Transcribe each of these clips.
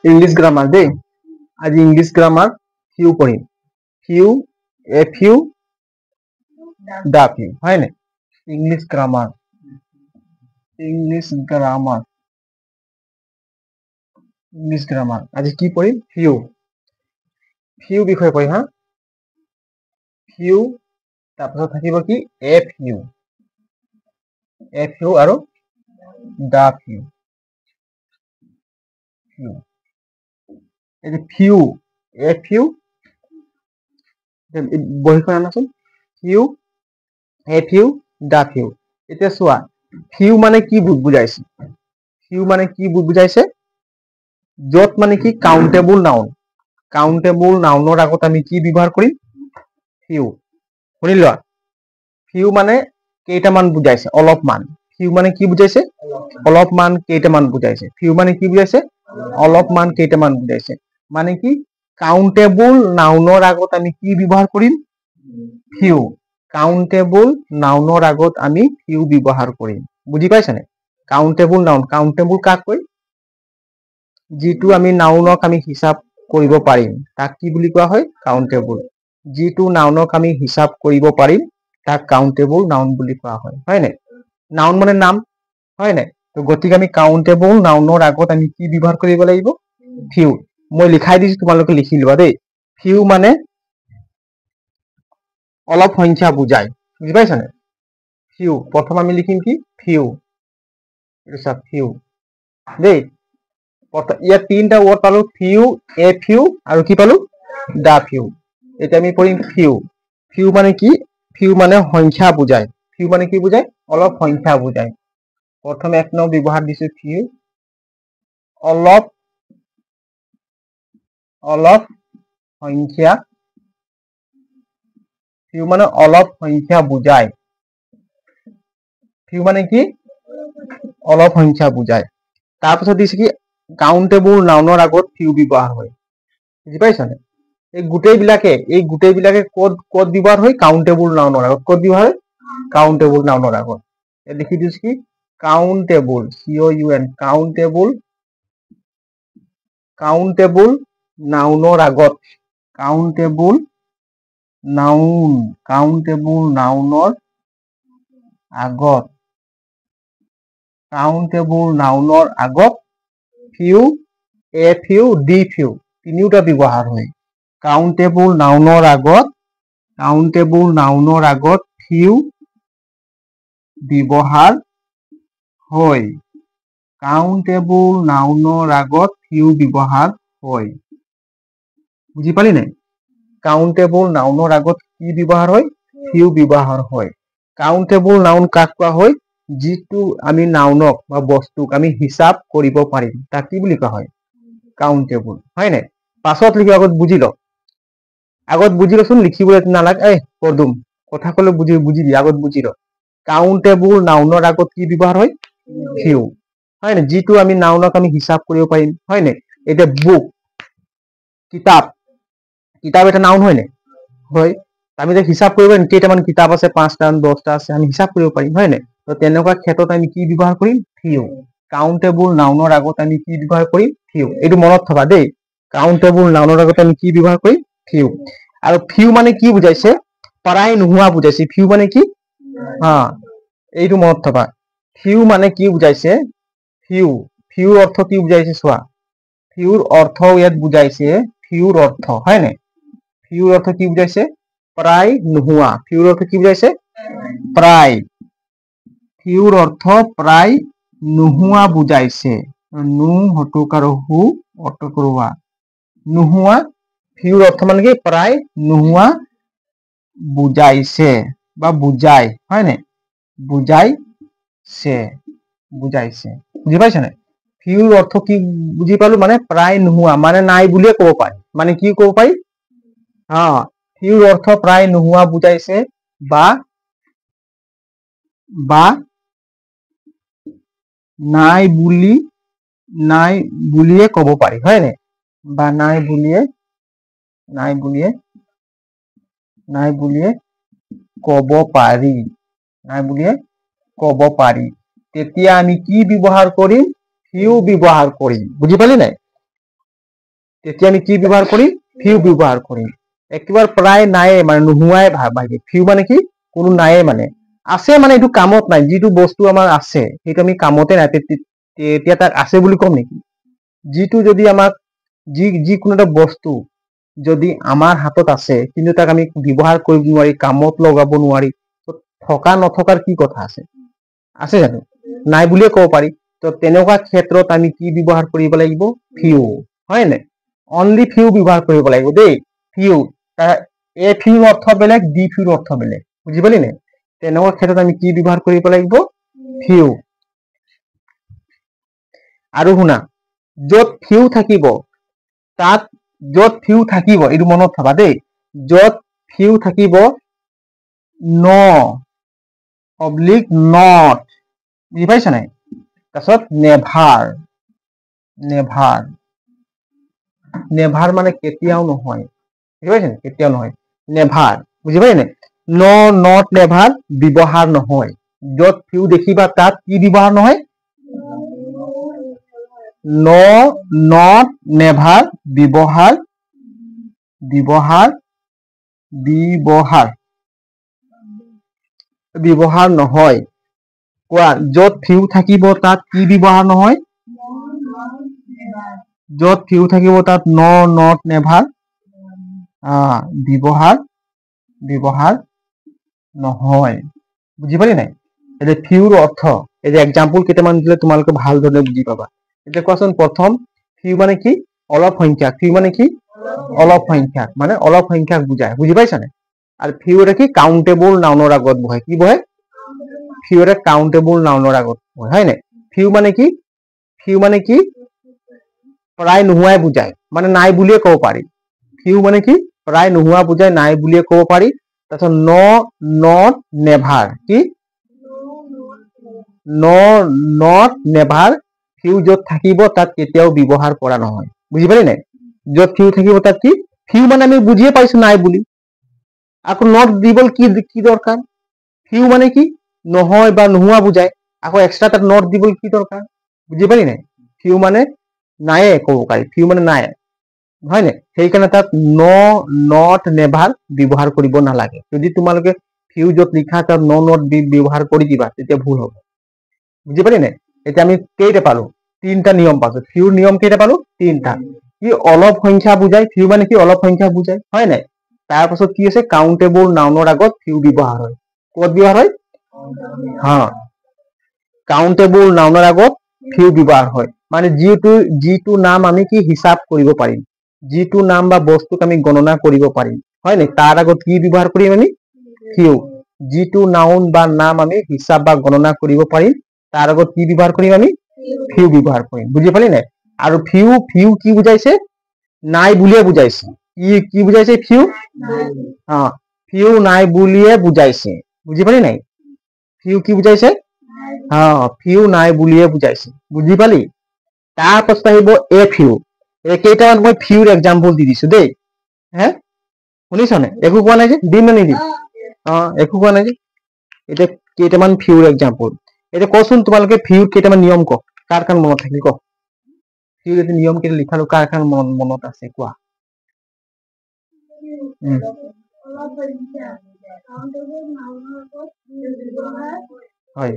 English grammar দে আজি English grammar few পড়িম few a few the few হয় না English grammar English grammar English grammar আজি কি পড়িম ফিউ ফিউ বিষয়ে পড়িম হা ফিউ তাৰপিছত থাকিব কি এ ফিউ আৰু দা ফিউ এই যে ফিউ এ ফিউ বহিখন আনাচোন few a few the few এতিয়া চোৱা ফিউ মানে কি বুজাইছে ফিউ মানে কি বুজাইছে য'ত মানে কি কাউন্টেবল নাউনৰ আগত আমি কি ব্যৱহাৰ কৰিম ফিউ শুনি লোৱা ফিউ মানে কেইটামান বুজাইছে অলপমান ফিউ মানে কি বুজাইছে অলপমান কেইটামান বুজাইছে ফিউ মানে কি বুজাইছে অলপমান কেইটামান বুজাইছে মানে কি কাউন্টেবল নাউনৰ আগত আমি কি ব্যৱহাৰ কৰিম ফিউ কাউন্টেবল নাউনৰ আগত আমি ফিউ ব্যৱহাৰ কৰিম বুজি পাইছানে কাউন্টেবল নাউন কাউন্টেবল কাক কয় যিটো আমি নাউনক আমি হিসাব কৰিব পাৰিম তাক কি বুলি কোৱা হয় কাউন্টেবল যিটো নাউনক আমি হিসাব কৰিব পাৰিম তাক কাউন্টেবল নাউন বুলি কোৱা হয় হয় নাই নাউন মানে নাম হয় নাই তো গতিকে আমি কাউন্টেবল নাউনৰ আগত আমি কি ব্যৱহাৰ কৰিব লাগিব ফিউ মই লিখাই দিছো তোমালোকে লিখি লোৱা দেই ফিউ মানে অলপ সংখ্যা বুজায় বুজি পাইছানে ফিউ প্ৰথম আমি লিখিম কি ফিউ ফিউ দেই ইয়াত তিনটা ৱৰ্ড পালো ফিউ এ ফিউ আৰু কি পালো দা ফিউ এতিয়া আমি পঢ়িম ফিউ ফিউ মানে কি ফিউ মানে সংখ্যা বুজায় ফিউ মানে কি বুজায় অলপ সংখ্যা বুজায় প্ৰথম এক নং ব্যৱহাৰ দিছো ফিউ অলপ সংখ্যা ফিউ মানে অলপ সংখ্যা বুজায় ফিউ মানে কি অলপ সংখ্যা বুজায় তাৰপিছত দিছে কি কাউন্টেবল নাউনৰ আগত ফিউ ব্যৱহাৰ হয় বুজি পাইছানে এই গোটেইবিলাকে ক'ত ব্যৱহাৰ হয় কাউন্টেবল নাউনৰ আগত ক'ত ব্যৱহাৰ হয় কাউন্টেবল নাউনৰ আগত লিখি দিছো কি কাউন্টেবল COUN কাউন্টেবল নাউনৰ আগত কাউন্টেবল নাউনৰ আগত few a few D few তিনিওটা ব্যৱহাৰ হয় কাউন্টেবল নাউনৰ আগত ফিউ ব্যৱহাৰ হয় কাউন্টেবল নাউনৰ আগত ফিউ ব্যৱহাৰ হয় বুজি পালি নাই কাউন্টেবল নাউনৰ আগত কি ব্যৱহাৰ হয় ফিউ ব্যৱহাৰ হয় কাউন্টেবল নাউন কাক কোৱা হয় যিটো আমি নাউনক বা বস্তুক আমি হিসাব কৰিব পাৰিম তাক কি বুলি কোৱা হয় কাউন্টেবল হয় নাই পাছত লিখি আগত বুজি লচোন লিখিবলৈ নালাগে পদুম কথা কলে বুজি দি আগত বুজি ল কাউন্টেবল নাউনৰ আগত কি ব্যৱহাৰ হয় ফিউ হয় নাই যিটো আমি নাউনক আমি হিসাব কৰিব পাৰিম হয় নাই এতিয়া বুক কিতাপ এটা নাউন হয় নাই হয় আমি যে হিসাব কৰিব পাৰিম কেইটামান কিতাপ আছে 5টা 10টা আছে আমি হিসাব কৰিব পাৰিম হয় নাই তো তেনেকুৱা ক্ষেত্ৰত আমি কি ব্যৱহাৰ কৰিম ফিউ কাউন্টেবল নাউনৰ আগত আমি কি ব্যৱহাৰ কৰিম ফিউ এইটো মনত থবা দেই কাউন্টেবল নাউনৰ আগত আমি কি ব্যৱহাৰ কৰিম ফিউ আৰু ফিউ মানে কি বুজাইছে প্ৰায় নোহোৱা বুজাইছে ফিউ মানে কি এইটো মনত থবা ফিউ মানে কি বুজাইছে ফিউৰ অৰ্থ কি বুজাইছে চোৱা ফিউৰ অৰ্থ ইয়াত বুজাইছে ফিউৰ অৰ্থ হয় নাই ফিউৰ অৰ্থ কি বুজাইছে প্ৰায় নোহোৱা ফিউৰ অৰ্থ কি বুজাইছে প্ৰায় ফিউৰ অৰ্থ প্ৰায় নোহোৱা বুজাইছে নোহোৱা ফিউৰ অৰ্থ মানে কি প্ৰায় নোহোৱা বুজাইছে বা বুজাই হয় নাই বুজাইছে বুজি পাইছা নাই ফিউৰ অৰ্থ কি বুজি পালো মানে প্ৰায় নোহোৱা মানে নাই বুলিয়ে ক'ব পাৰি মানে কি ক'ব পাৰি ফিউৰ অৰ্থ প্ৰায় নোহোৱা বুজাইছে বা নাই বুলিয়ে ক'ব পাৰি হয় নাই বা নাই বুলিয়ে ক'ব পাৰি কব পাৰি তেতিয়া আমি কি ব্যৱহাৰ কৰিম ফিউ ব্যৱহাৰ কৰিম বুজি পালি নাই তেতিয়া আমি কি ব্যৱহাৰ কৰিম ফিউ ব্যৱহাৰ কৰিম একেবাৰে প্ৰায় নাই মানে নোহোৱাই ভাগে ফিউ মানে কি কোনো নাই মানে আছে মানে এইটো কামত নাই যিটো বস্তু আমাৰ আছে সেইটো আমি কামতে নাই তেতিয়া তাক আছে বুলি কম নেকি যিটো যদি আমাক যিকোনো এটা বস্তু যদি আমাৰ হাতত আছে কিন্তু তাক আমি ব্যৱহাৰ কৰিব নোৱাৰি কামত লগাব নোৱাৰি থকা নথকাৰ কি কথা আছে জানো নাই বুলিয়ে ক'ব পাৰি তো তেনেকুৱা ক্ষেত্ৰত আমি কি ব্যৱহাৰ কৰিব লাগিব ফিউ হয় নাই অনলি ফিউ ব্যৱহাৰ কৰিব লাগিব দেই ফিউ এ ফিউৰ অৰ্থ বেলেগ ডি ফিউৰ অৰ্থ বেলেগ বুজি পালি নাই তেনেকুৱা ক্ষেত্ৰত আমি কি ব্যৱহাৰ কৰিব লাগিব ফিউ আৰু শুনা য'ত ফিউ থাকিব তাত য'ত ফিউ থাকিব এইটো মনত থবা দেই য'ত ফিউ থাকিব ন অব্লিক নট বুজি পাইছা নাই তাৰপিছত নেভাৰ নেভাৰ নেভাৰ মানে কেতিয়াও নহয় বুজি পাইছে কেতিয়াও নহয় নেভাৰ বুজি পাইছে নাই ন নট নেভাৰ ব্যৱহাৰ নহয় য'ত ফিউ দেখিবা তাত কি ব্যৱহাৰ নহয় ন নট নেভাৰ ব্যৱহাৰ ব্যৱহাৰ ব্যৱহাৰ ব্যৱহাৰ নহয় কোৱা য'ত ফিউ থাকিব তাত কি ব্যৱহাৰ নহয় য'ত ফিউ থাকিব তাত ন নট নেভাৰ ব্যৱহাৰ ব্যৱহাৰ নহয় বুজি পালি নাই এতিয়া ফিউৰ অৰ্থ এই যে এক্সাম্পল কেইটামান দিলে তোমালোকে ভালদৰে বুজি পাবা এতিয়া কোৱাচোন প্ৰথম ফিউ মানে কি অলপ সংখ্যক ফিউ মানে কি অলপ সংখ্যক মানে অলপ সংখ্যক বুজায় বুজি পাইছা নাই আৰু ফিউ এটা কি কাউন্টেবল নাউনৰ আগত বহে কি বহে ফিউ এটা কাউন্টেবল নাউনৰ আগত বহে হয় নাই ফিউ মানে কি প্ৰায় নোহোৱাই বুজায় মানে নাই বুলিয়ে ক'ব পাৰি ফিউ মানে কি প্ৰায় নোহোৱা বুজায় নাই বুলিয়ে ক'ব পাৰি তাৰপিছত ন নট নেভাৰ কি ন নট নেভাৰ ফিউ য'ত থাকিব তাত কেতিয়াও ব্যৱহাৰ কৰা নহয় বুজি পালি নাই য'ত ফিউ থাকিব তাত কি ফিউ মানে আমি বুজিয়ে পাইছো নাই বুলি আকৌ নট দিবল কি দৰকাৰ ফিউ মানে কি নহয় বা নোহোৱা বুজায় আকৌ এক্সট্ৰা তাত নট দিবল কি দৰকাৰ বুজি পালি নাই ফিউ মানে নায়ে ক'ব পাৰি ফিউ মানে নাই হয় নাই সেইকাৰণে তাত ন নট নেভাৰ ব্যৱহাৰ কৰিব নালাগে যদি তোমালোকে ফিউ য'ত লিখা তাত ন নট ব্যৱহাৰ কৰি দিবা তেতিয়া ভুল হ'ব বুজি পালি নাই এতিয়া আমি কেইটা পালো তিনটা নিয়ম পাইছো ফিউৰ নিয়ম কেইটা পালো তিনটা কি অলপ সংখ্যা বুজায় ফিউ মানে কি অলপ সংখ্যা বুজায় হয় নাই তাৰ পাছত কি আছে কাউন্টেবল নাউনৰ আগত ফিউ ব্যৱহাৰ হয় ক'ত ব্যৱহাৰ হয় কাউন্টেবল নাউনৰ আগত ফিউ ব্যৱহাৰ হয় মানে যিটো নাম আমি কি হিচাপ কৰিব পাৰিম যিটো নাম বা বস্তুক আমি গণনা কৰিব পাৰিম হয় নাই তাৰ আগত কি ব্যৱহাৰ কৰিম আমি ফিউ যিটো নাউন বা নাম আমি হিচাপ বা গণনা কৰিব পাৰিম তাৰ আগত কি ব্যৱহাৰ কৰিম আমি ফিউ ব্যৱহাৰ কৰিম বুজি পালি নাই আৰু ফিউ কি বুজাইছে নাই বুলিয়ে বুজাইছে কি বুজাইছে ফিউ ফিউ নাই বুলিয়ে বুজাইছে বুজি পালি নাই ফিউ কি বুজাইছে ফিউ নাই বুলিয়ে বুজাইছে বুজি পালি তাৰ পাছত আহিব এ ফিউ কেইটামান মই ফিউৰ এক্সাম্পল দি দিছো দেই হে শুনিছ নে একো কোৱা নাই যে দিম নে নিদিম একো কোৱা নাই যে এতিয়া কেইটামান ফিউৰ এক্সাম্পল এতিয়া কচোন তোমালোকে ফিউৰ কেইটামান নিয়ম ক কাৰ কাৰ মনত থাকিল ক ফিউৰ যদি নিয়ম কেইটা লিখালো কাৰ কাৰ মনত আছে কোৱা হয়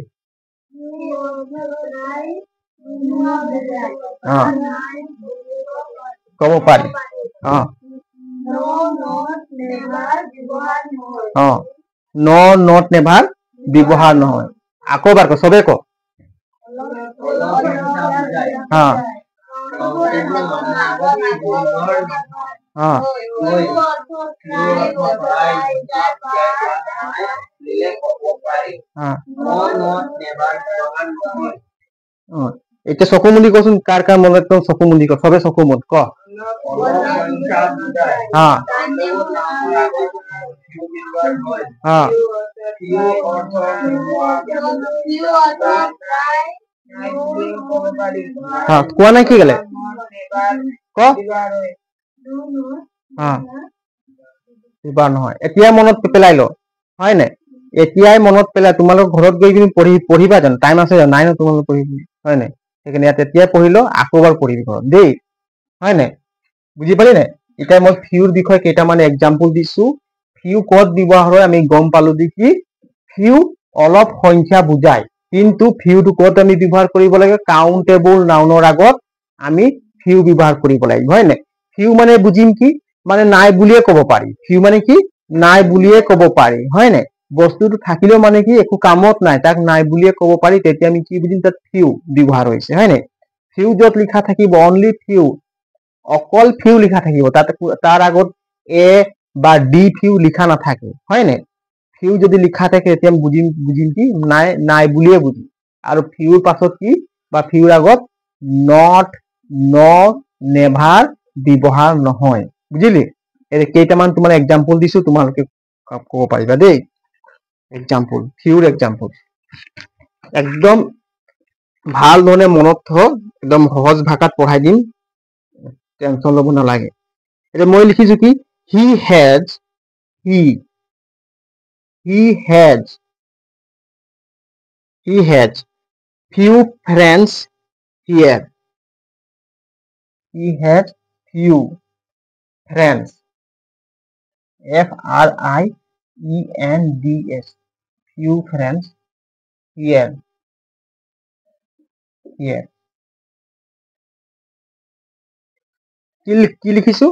ক'ব পাৰি ন নট নেভাৰ ব্যৱহাৰ নহয় আকৌ এবাৰ ক চবে ক এতিয়া চকু মুদি কচোন কাৰ কাৰ মনত চকু মুদি ক চবে চকু মুদ ক কোৱা নাই কি গেলে ক ব্যৱহাৰ নহয় এতিয়া মনত পেলাই ল হয় নাই এতিয়াই মনত পেলাই তোমালোক ঘৰত গৈ কিনে পঢ়িবা জানো? টাইম আছে জানো? নাই ন তোমালোক পঢ়িব, হয় নাই? সেইকাৰণে ইয়াত এতিয়াই পঢ়িলো, আকৌ এবাৰ পঢ়িবি ঘৰত দেই, হয় নাই? বুজি পালি নাই? এতিয়া মই ফিউৰ বিষয়ে কেইটামান এক্সাম্পল দিছো। ফিউ ক'ত ব্যৱহাৰ হয় আমি গম পালো দেখি। ফিউ অলপ সংখ্যা বুজায়, কিন্তু ফিউটো ক'ত আমি ব্যৱহাৰ কৰিব লাগে? কাউন্টেবল নাউনৰ আগত আমি ফিউ ব্যৱহাৰ কৰিব লাগিব, হয় নাই? ফিউ মানে বুজিম কি? মানে নাই বুলিয়ে ক'ব পাৰি। ফিউ মানে কি? নাই বুলিয়ে ক'ব পাৰি, হয় নাই? বস্তুটো থাকিলেও মানে কি একো কামত নাই, তাক নাই বুলিয়ে ক'ব পাৰি, তেতিয়া আমি কি বুজিম? তাত ফিউ ব্যৱহাৰ হৈছে, হয় নাই? ফিউ য'ত লিখা থাকিব অনলি ফিউ, অকল ফিউ লিখা থাকিব, তাৰ আগত এ বা ডি ফিউ লিখা নাথাকে, হয় নাই? ফিউ যদি লিখা থাকে তেতিয়া বুজিম কি? নাই, নাই বুলিয়ে বুজিম। আৰু ফিউৰ পাছত কি বা ফিউৰ আগত নট, ন, নেভাৰ ব্যৱহাৰ নহয়, বুজিলি? কেইটামান তোমাৰ এক্সাম্পল দিছো, তোমালোকে ক'ব পাৰিবা দেই। এক্সাম্পল, ফিউৰ এক্সাম্পল একদম ভাল ধৰণে মনত থ, একদম সহজ ভাষাত পঢ়াই দিম, টেনচন ল'ব নালাগে। এতিয়া মই লিখিছো কি? He has, he has few friends here. He had few friends. Friends. Few friends here. কি লিখিছো?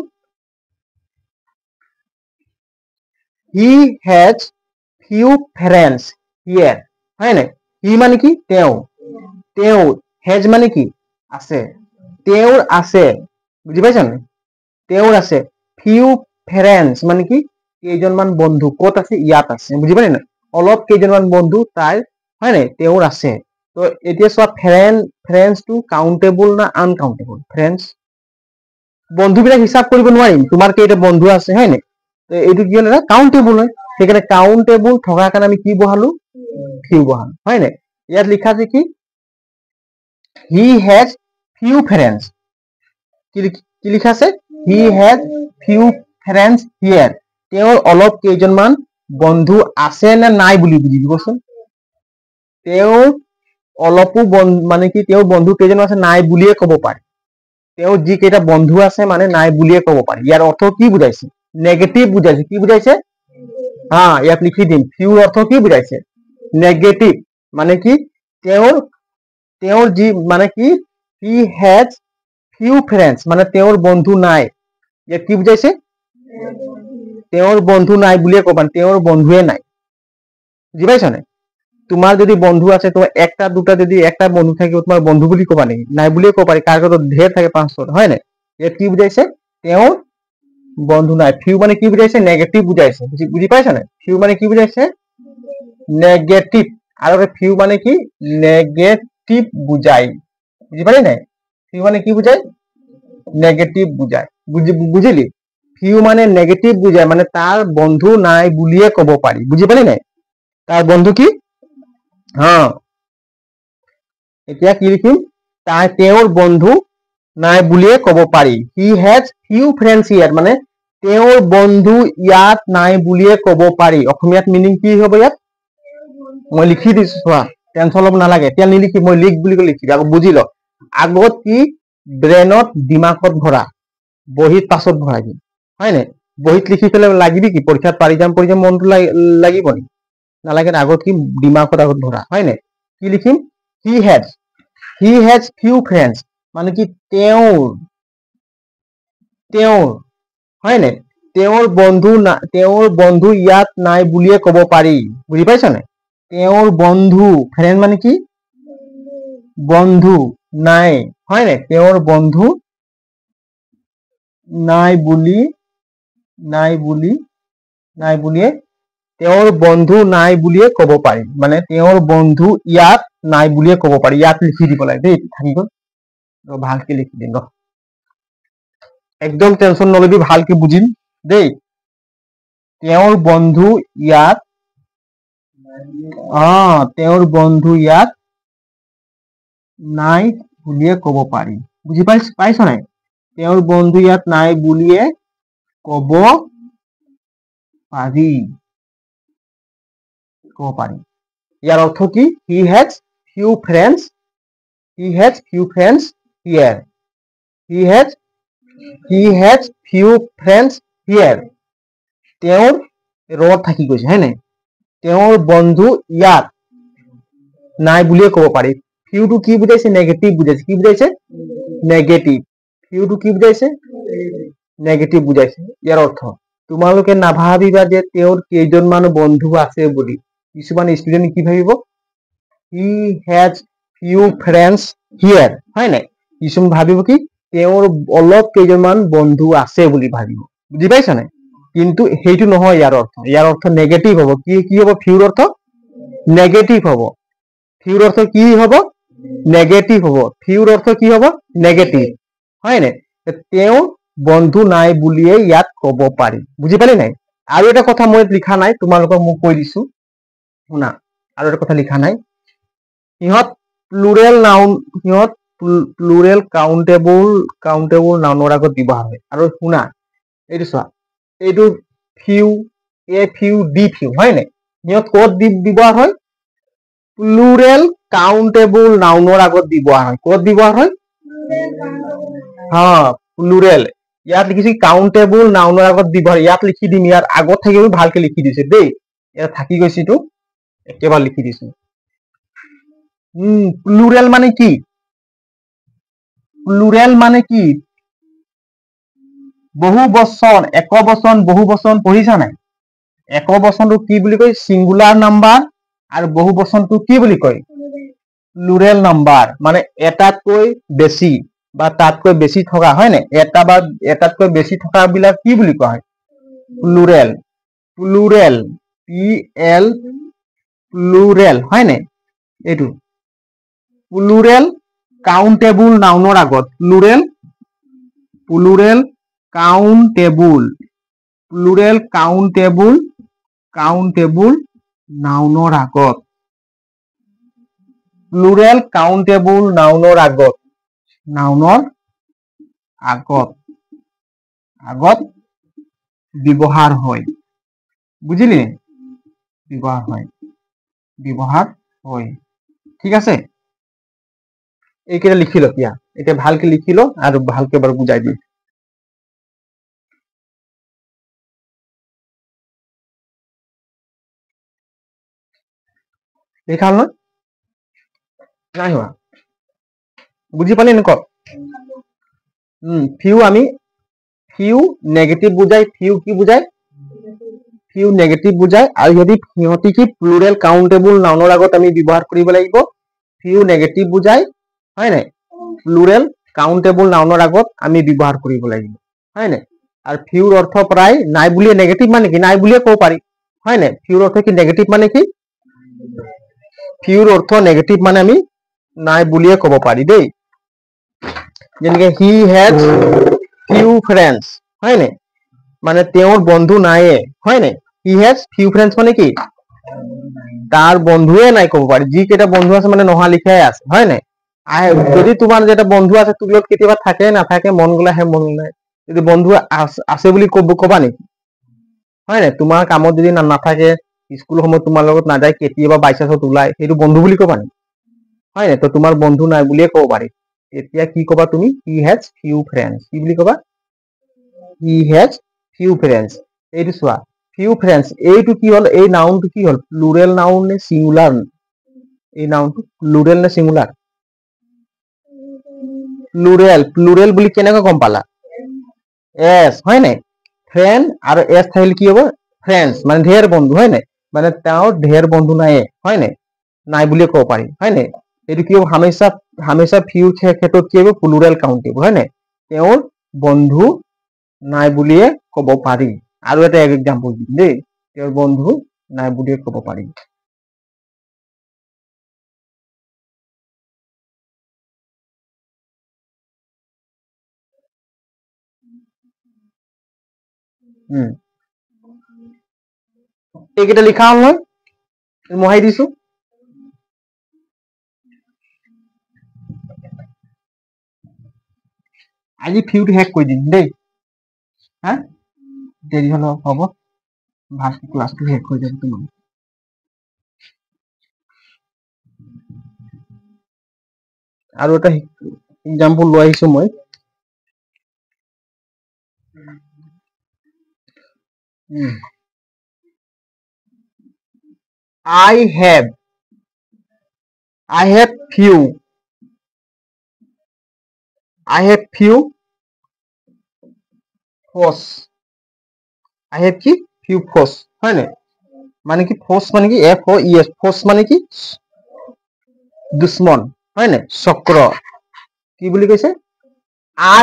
He has few friends here. হয় নাই? হি মানে কি? তেওঁ হেজ মানে কি? আছে। তেওঁৰ আছে, বুজি পাইছা নাই? তেওঁৰ আছে। ফিউ ফ্ৰেণ্ডছ মানে কি? কেইজনমান বন্ধু। ক'ত আছে? ইয়াত আছে, বুজি পালি নাই? অলপ কেইজনমান বন্ধু তাই, হয় নাই? তেওঁৰ আছে। তো এতিয়া চোৱা, ফ্ৰেণ্ডছটো কাউন্টেবল না আনকাউন্টেবল? ফ্ৰেণ্ডছ, বন্ধুবিলাক হিচাপ কৰিব নোৱাৰিম, তোমাৰ কেইটা বন্ধু আছে, হয় নাই? এইটো কি হ'ল? কাউন্টেবল হয়। সেইকাৰণে কাউন্টেবল থকাৰ কাৰণে আমি কি বহালো? ফিউ বহালো, হয় নাই? ইয়াত লিখা আছে কি? He has few friends. কি লিখা আছে? He has few friends here. তেওঁৰ অলপ কেইজনমান বন্ধু আছে নে নাই বুলি বুজিবচোন। তেওঁৰ অলপো মানে কি? তেওঁৰ বন্ধু কেইজনমান আছে নাই বুলিয়ে ক'ব পাৰি। তেওঁৰ যিকেইটা বন্ধু আছে মানে নাই বুলিয়ে ক'ব পাৰি। ইয়াৰ অৰ্থ কি বুজাইছে? নেগেটিভ বুজাইছে। কি বুজাইছে? ইয়াত লিখি দিম। ফিউৰ অৰ্থ কি বুজাইছে? নেগেটিভ। মানে কি? তেওঁৰ যি মানে কি? হি হেজ ফিউ ফ্ৰেণ্ডছ মানে তেওঁৰ বন্ধু নাই। ইয়াত কি বুজাইছে? তেওঁৰ বন্ধু নাই বুলিয়ে ক'ব পাৰি, তেওঁৰ বন্ধুৱে নাই। বুজি পাইছা নাই? তোমাৰ যদি বন্ধু আছে, তোমাৰ একটা দুটা যদি একটা বন্ধু থাকিব, তোমাৰ বন্ধু বুলি ক'বা নেকি? নাই বুলিয়ে ক'ব পাৰি, কাৰ আগত ঢেৰ থাকে 5-6টা, হয় নাই? ইয়াত কি বুজাইছে? তেওঁৰ বন্ধু নাই। ফিউ মানে কি বুজাইছে? নেগেটিভ বুজাইছে। বুজি পাইছা নাই? ফিউ মানে কি বুজাইছে? নেগেটিভ। আৰু ফিউ মানে কি? নেগেটিভ বুজাই। বুজি পালি নাই? ফিউ মানে কি বুজাই? নেগেটিভ বুজাই। বুজিলি? ফিউ মানে নেগেটিভ বুজায়, মানে তাৰ বন্ধু নাই বুলিয়ে ক'ব পাৰি। বুজি পালি নাই? তাৰ বন্ধু কি? এতিয়া কি লিখিম? তেওঁৰ বন্ধু নাই বুলিয়ে ক'ব পাৰি। হি হেজ ফিউ ফ্ৰেণ্ডছ হিয়াৰ মানে তেওঁৰ বন্ধু ইয়াত নাই বুলিয়ে ক'ব পাৰি। অসমীয়াত মিনিং কি হ'ব ইয়াত? মই লিখি দিছো, চোৱা, টেনচন ল'ব নালাগে। এতিয়া নিলিখি, মই লিখ বুলি কৈ লিখি আকৌ বুজি ল। আগত কি? ব্ৰেইনত, দিমাগত ভৰা, বহীত পাছত ভৰাই দিম, হয় নাই? বহীত লিখি পেলাই লাগিবি কি? পৰীক্ষাত পাৰি যাম মনটো লাগিব নেকি? নালাগে। আগত কি? দিমাগত আগত ভৰা, হয় নাই? কি লিখিম? হি হেজ ফিউ ফ্ৰেণ্ডছ মানে কি? তেওঁৰ, হয় নাই? তেওঁৰ বন্ধু ইয়াত নাই বুলিয়ে ক'ব পাৰি। বুজি পাইছা নাই? তেওঁৰ বন্ধু, ফ্ৰেণ্ড মানে কি? বন্ধু নাই, হয় নাই? তেওঁৰ বন্ধু নাই বুলিয়ে ক'ব পাৰি। মানে তেওঁৰ বন্ধু ইয়াত নাই বুলিয়ে ক'ব পাৰি। ইয়াত লিখি দিব লাগে দেই। থাকি গ'ল, ভালকে লিখি দিম। একদম টেনচন নলবি, ভালকে বুজিম দেই। তেওঁৰ বন্ধু ইয়াত নাই বুলিয়ে ক'ব পাৰি। বুজি পাইছ নাই? তেওঁৰ বন্ধু ইয়াত নাই বুলিয়ে ক'ব পাৰি। ক'ব পাৰি ইয়াৰ অৰ্থ কি he has few friends here he has few friends here তেওঁৰ ৰত থাকি গৈছে হয় নাই তেওঁৰ বন্ধু ইয়াত নাই বুলিয়ে ক'ব পাৰি ফিউটো কি বুজাইছে নেগেটিভ বুজাইছে কি বুজাইছে নেগেটিভ ফিউটো কি বুজাইছে নেগেটিভ বুজাইছে ইয়াৰ অৰ্থ তোমালোকে নাভাবিবা যে তেওঁৰ কেইজনমান বন্ধু আছে বুলি কিছুমান ষ্টুডেন্ট কি ভাবিব হি হ্যাজ ফিউ ফ্ৰেণ্ডছ হিয়াৰ হয় নাই কিছুমান ভাবিব কি তেওঁৰ অলপ কেইজনমান বন্ধু আছে বুলি ভাবিব বুজি পাইছা নাই কিন্তু সেইটো নহয় ইয়াৰ অৰ্থ নেগেটিভ হ'ব কি হ'ব ফিউৰ অৰ্থ নেগেটিভ হ'ব ফিউৰ অৰ্থ কি হ'ব নেগেটিভ হ'ব ফিউৰ অৰ্থ কি হ'ব নেগেটিভ হয় নাই তেওঁ বন্ধু নাই বুলিয়ে ইয়াত ক'ব পাৰি বুজি পালি নাই আৰু এটা কথা মই লিখা নাই তোমালোকক মই কৈ দিছো শুনা আৰু এটা কথা লিখা নাই সিহঁত প্লুৰেল কাউন্টেবল নাউনৰ আগত ব্যৱহাৰ হয় আৰু শুনা এইটো চোৱা এইটো ফিউ ডি ফিউ হয় নাই সিহঁত ক'ত ব্যৱহাৰ হয় প্লুৰেল কাউন্টেবল নাউনৰ আগত ব্যৱহাৰ হয় ক'ত ব্যৱহাৰ হয় প্লুৰেল ইয়াত লিখিছে কাউন্টেবল নাউনৰ আগত ব্যৱহাৰ ইয়াত লিখি দিম ইয়াৰ আগত থাকিব ভালকে লিখি দিছে দেই ইয়াত থাকি গৈছে এইটো একেবাৰে লিখি দিছো প্লুৰেল মানে কি বহু বচন বহু বচন পঢ়িছা নাই এক বচনটো কি বুলি কয় সিঙ্গুলাৰ নাম্বাৰ আৰু বহু বচনটো কি বুলি কয় প্লুৰেল নাম্বাৰ মানে এটাতকৈ বেছি বা তাতকৈ বেছি থকা হয় নাই এটা বা এটাতকৈ বেছি থকা বিলাক কি বুলি কোৱা হয় প্লুৰেল প্লুৰেল হয় নাই এইটো প্লুৰেল কাউন্টেবল নাউনৰ আগত প্লুৰেল কাউন্টেবল নাউনৰ আগত প্লুৰেল কাউন্টেবল নাউনৰ আগত ব্যৱহাৰ হয় বুজিলি ব্যৱহাৰ হয় ঠিক আছে এইকেইটা লিখি ল এতিয়া ভালকে লিখি ল আৰু ভালকে বাৰু বুজাই দিম লিখা হল নাই হোৱা বুজি পালি নে ক ফিউ নেগেটিভ বুজাই ফিউ কি বুজাই ফিউ নেগেটিভ বুজাই আৰু যদি সিহঁতি কি প্লুৰেল কাউন্টেবল নাউনৰ আগত আমি ব্যৱহাৰ কৰিব লাগিব ফিউ নেগেটিভ বুজাই হয় নাই প্লুৰেল কাউন্টেবল নাউনৰ আগত আমি ব্যৱহাৰ কৰিব লাগিব হয় নাই আৰু ফিউৰ অৰ্থ প্ৰায় নাই বুলিয়ে নেগেটিভ মানে কি নাই বুলিয়ে ক'ব পাৰি হয় নাই ফিউৰ অৰ্থ কি নেগেটিভ মানে কি ফিউৰ অৰ্থ নেগেটিভ মানে আমি নাই বুলিয়ে ক'ব পাৰি দেই যেনেকে হি হ্যাজ ফিউ ফ্ৰেণ্ডছ হয় নাই মানে তেওঁৰ বন্ধু নাইয়ে হয় নাই হি হ্যাজ ফিউ ফ্ৰেণ্ডছ মানে কি তাৰ বন্ধুৱে নাই ক'ব পাৰি যি কেইটা বন্ধু আছে মানে নহা লিখাই আছে হয় নাই যদি তোমাৰ যেটা বন্ধু আছে তোৰ লগত কেতিয়াবা থাকে নাথাকে মন গ'লে আহে মন গ'লে যদি বন্ধু আছে বুলি ক'বা নেকি হয় নাই তোমাৰ কামত যদি নাথাকে স্কুল সময়ত তোমাৰ লগত নাযায় কেতিয়াবা বাইচান্সত ওলাই সেইটো বন্ধু বুলি ক'বা নেকি হয় নাই তো তোমাৰ বন্ধু নাই বুলিয়ে ক'ব পাৰি এতিয়া কি ক'বা তুমি হি হ্যাজ ফিউ ফ্ৰেণ্ডছ কি বুলি ক'বা হি হ্যাজ ফিউ ফ্ৰেণ্ডছ এইটো চোৱা ফিউ ফ্ৰেণ্ডছ এইটো কি হ'ল এই নাউনটো কি হ'ল প্লুৰেল নাউন নে সিঙ্গুলাৰ এই নাউনটো প্লুৰেল নে সিঙ্গুলাৰ প্লুৰেল বুলি কেনেকৈ গম পালা এছ হয় নাই ফ্ৰেণ্ড আৰু এছ থাকিলে কি হ'ব ফ্ৰেণ্ডছ মানে ঢেৰ বন্ধু হয় নাই মানে তেওঁৰ ঢেৰ বন্ধু নাই হয় নাই বুলিয়ে ক'ব পাৰি হয় নাই এইটো কি হ'ব হামেশা ফিউ ক্ষেত্ৰত কি হ'ব প্লুৰেল কাউন্টেবল হয় নাই তেওঁৰ বন্ধু নাই বুলিয়ে ক'ব পাৰি আৰু এটা এক্সাম্পল দিম দেই তেওঁৰ বন্ধু নাই বুলিয়ে ক'ব পাৰি এইকেইটা লিখা হ'ল নহয় মহাই দিছো আজি ফিউটো শেষ কৰি দিম দেই হা দেৰি হ'লে হ'ব ভালকে ক্লাছটো শেষ হৈ যাব তোমাৰ আৰু এটা এক্সাম্পল লৈ আহিছো মই I have few foes I have কি few foes হয় না মানে কি foes মানে কি F O E S foes মানে কি দুশ্মন হয় না চক্ৰ কি বুলি কৈছে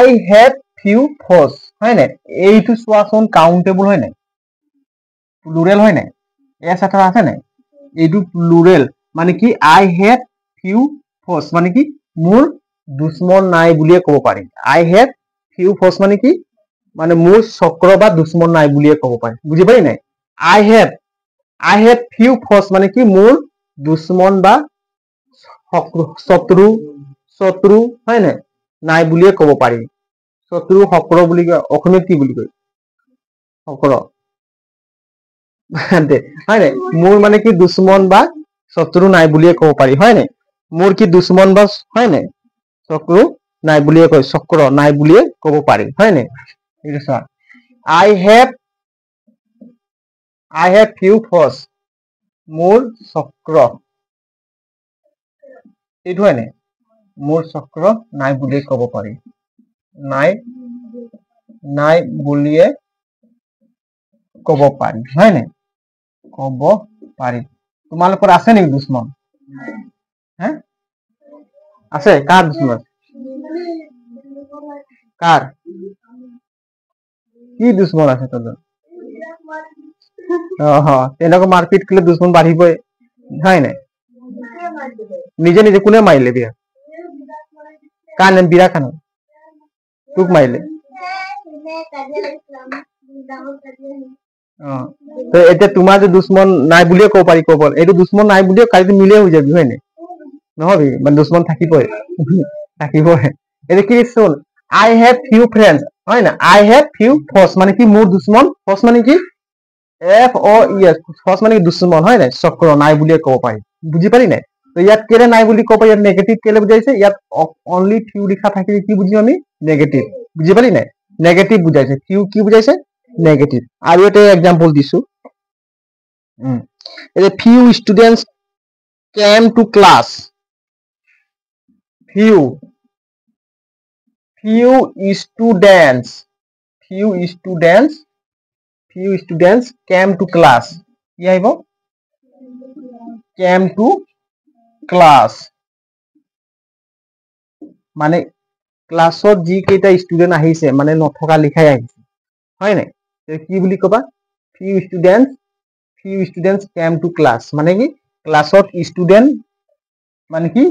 I have few foes হয় না এইটো চোৱাচোন কাউন্টেবল হয় না প্লুৰেল হয় না এস এটা আছে না এইটো প্লুৰেল মানে কি I have few foes মানে কি মোৰ দুশ্মন নাই বুলিয়ে ক'ব পাৰি I have few foes মানে কি মানে মোৰ চক্ৰ বা দুশ্মন নাই বুলিয়ে ক'ব পাৰি বুজি পাৰি নাই I have few foes মানে কি মোৰ দুশ্মন বা শত্ৰু হয় নাই নাই বুলিয়ে ক'ব পাৰি শত্ৰু শক্ৰ বুলি অসমীয়াত কি বুলি কয় শক্ৰ হয় নাই মোৰ মানে কি দুশ্মন বা শত্ৰু নাই বুলিয়ে ক'ব পাৰি হয় নাই মোৰ কি দুশ্মন বা হয় নাই শত্ৰু নাই বুলিয়ে কয় চক্ৰ নাই বুলিয়ে ক'ব পাৰি হয় নাই ঠিক আছে I have few foes মোৰ চক্ৰ এইটো হয় নাই মোৰ চক্ৰ নাই বুলিয়ে ক'ব পাৰি নাই বুলিয়ে ক'ব পাৰি হয় নাই ক'ব পাৰি তোমালোকৰ আছে নেকি দুশ্মন হে আছে কাৰ দুশ্মন কাৰ কি দুশ্মন আছে তোদের তেনেকৈ মারপিট করলে দুশ্মন বাড়িবই হয় না নিজে নিজে কোনে মারিলে বিয়া কার নাম বিরা খান তোক মারিলে তো এটা তোমার যে দুশ্মন নাই বুলিয়ে ক'ব পাৰি ক'বল এইটো দুশ্মন নাই বুলিয়ে কালি মিলে হৈ যাবি হয় না নহবি মানে দুশ্মন থাকিবই এটা কি শুন I have few friends হয় না I have few foes মানে কি মোৰ দুশ্মন foes মানে কি F O E S foes মানে কি দুশ্মন হয় না চক্ৰ নাই বুলিয়ে ক'ব পাৰি বুজি পাৰি নাই তো ইয়াত কেলে নাই বুলি ক'ব ইয়াত নেগেটিভ কেলে বুজাইছে ইয়াত অনলি ফিউ লিখা থাকিলে কি বুজিম আমি নেগেটিভ বুজি পাৰি নাই নেগেটিভ বুজাইছে ফিউ কি বুজাইছে নেগেটিভ আৰু এটা এক্সাম্পল দিছো few students came to class few students came to class কি আহিব came to class মানে ক্লাছত যি কেইটা ষ্টুডেন্ট আহিছে মানে নথকা লিখাই আহিছে হয় নাই কি বুলি কবা few students came to class মানে কি ক্লাছত ষ্টুডেন্ট মানে কি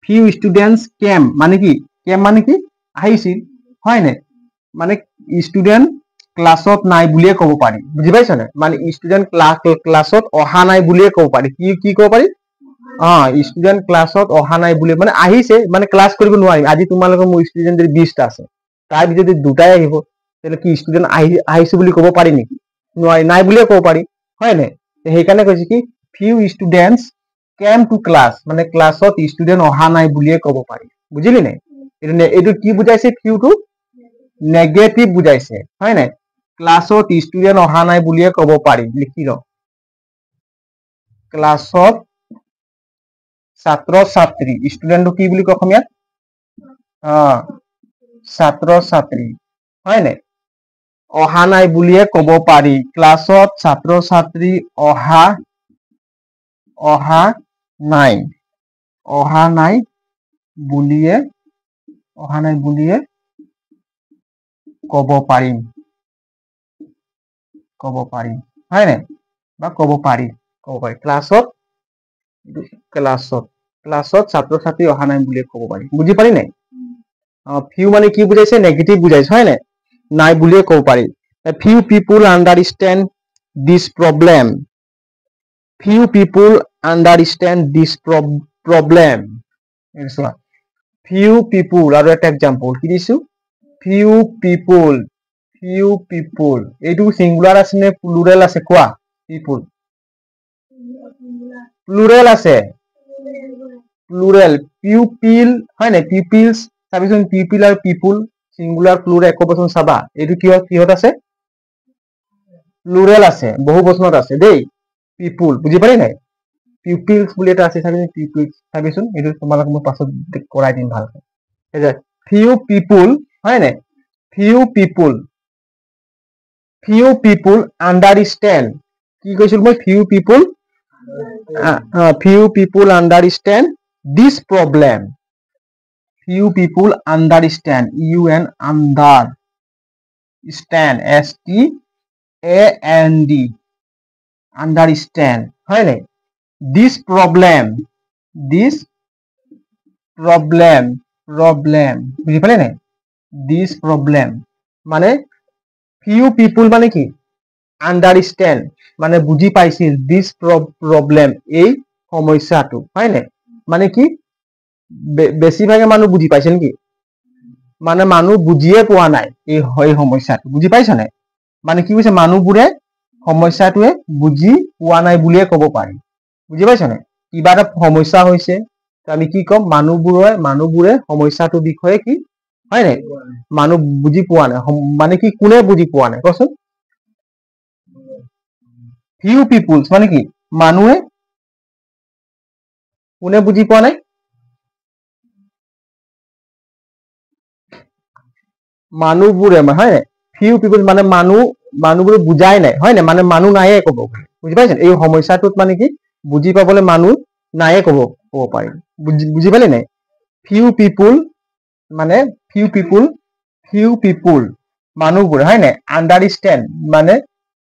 few students came মানে কি আহিছিল হয় নাই মানে ষ্টুডেন্ট ক্লাছত নাই বুলিয়ে ক'ব পাৰি বুজি পাইছ না মানে ষ্টুডেন্ট ক্লাছত অহা নাই বুলিয়ে ক'ব পাৰি কি ক'ব পাৰি ষ্টুডেন্ট ক্লাছত অহা নাই বুলি মানে আহিছে মানে ক্লাছ কৰিব নোৱাৰিম আজি তোমালোকৰ মোৰ ষ্টুডেন্ট যদি 20টা আছে তাৰ ভিতৰত দুটাই আহিব তাহলে কি ষ্টুডেন্ট আহিছে বুলি ক'ব পাৰি নেকি নোৱাৰি নাই বুলিয়ে ক'ব পাৰি হয় নাই সেইকাৰণে কৈছে কি few students came to class মানে ক্লাছত ষ্টুডেন্ট অহা নাই বুলিয়ে ক'ব পাৰি বুজিলি নাই এইটো কি বুজাইছে ফিউটো নেগেটিভ বুজাইছে হয় নাই ক্লাছত ষ্টুডেন্ট অহা নাই বুলিয়ে ক'ব পাৰি লিখি ল ক্লাছত ছাত্ৰ ছাত্ৰী ষ্টুডেন্টটো কি বুলি কয় অসমীয়াত ছাত্ৰ ছাত্ৰী হয় নাই অহা নাই বুলিয়ে ক'ব পাৰি ক্লাছত ছাত্ৰ ছাত্ৰী অহা নাই বুলিয়ে ক'ব পাৰিম হয় নাই বা ক'ব পাৰি ক্লাছত ছাত্ৰ ছাত্ৰী অহা নাই বুলিয়ে ক'ব পাৰি বুজি পাৰি নাই ফিউ মানে কি বুজাইছে নেগেটিভ বুজাইছে হয় নাই নাই বুলিয়ে ক'ব পাৰি few people understand this problem few people understand this problem few people আৰু এটা এক্সাম্পল কি দিছো few people এইটো সিঙ্গুলাৰ আছে নে প্লুৰেল আছে কোৱা people প্লুৰেল আছে প্লুৰেল পিউপিল হয় নাই পিউপিলছ চাবিচোন পিউপিল আৰু পিপুল সিঙ্গুলাৰ প্লুৰেল এক বচন চাবা এইটো কিহত আছে প্লুৰেল আছে বহু বচনত আছে দেই পিপুল বুজি পালি নাই পিউপিলছ বুলি এটা আছে চাবিচোন পিউপিলছ চাবিচোন এইটো তোমালোক মই পাছত কৰাই দিম ভালকৈ ফিউ পিপুল হয় নাই ফিউ পিপুল আন্ডাৰষ্টেণ্ড কি কৈছিল মই few people understand this problem few people understand understand STAND understand হয় নাই this problem বুঝি পালে নাই this problem মানে few people মানে কি understand মানে বুঝি পাইছিল this problem এই সমস্যাটো হয় নাই মানে কি বেছিভাগে মানুহ বুঝি পাইছে নেকি মানে মানুহ বুজিয়ে পোৱা নাই এই সমস্যাটো বুজি পাইছ নাই মানে কি কৈছে মানুহবোৰে সমস্যাটোৱে বুজি পোৱা নাই বুলিয়ে ক'ব পাৰি বুজি পাইছ নাই কিবা এটা সমস্যা হৈছে আমি কি কম মানুহবোৰে সমস্যাটোৰ বিষয়ে কি হয় নাই মানুহ বুজি পোৱা নাই মানে কি কোনে বুজি পোৱা নাই কচোন few people মানে কি মানুহে কোনে বুজি পোৱা নাই মানুহবোৰে হয় নাই few people মানে মানুহবোৰে বুজাই নাই হয় নাই মানে মানুহ নাইয়ে ক'ব বুজি পাইছে এই সমস্যাটোত মানে কি বুজি পাবলৈ মানুহ নাইয়ে ক'ব পাৰি বুজি পালি নাই few people মানে few people মানুহবোৰে হয় নাই আন্ডাৰষ্টেণ্ড মানে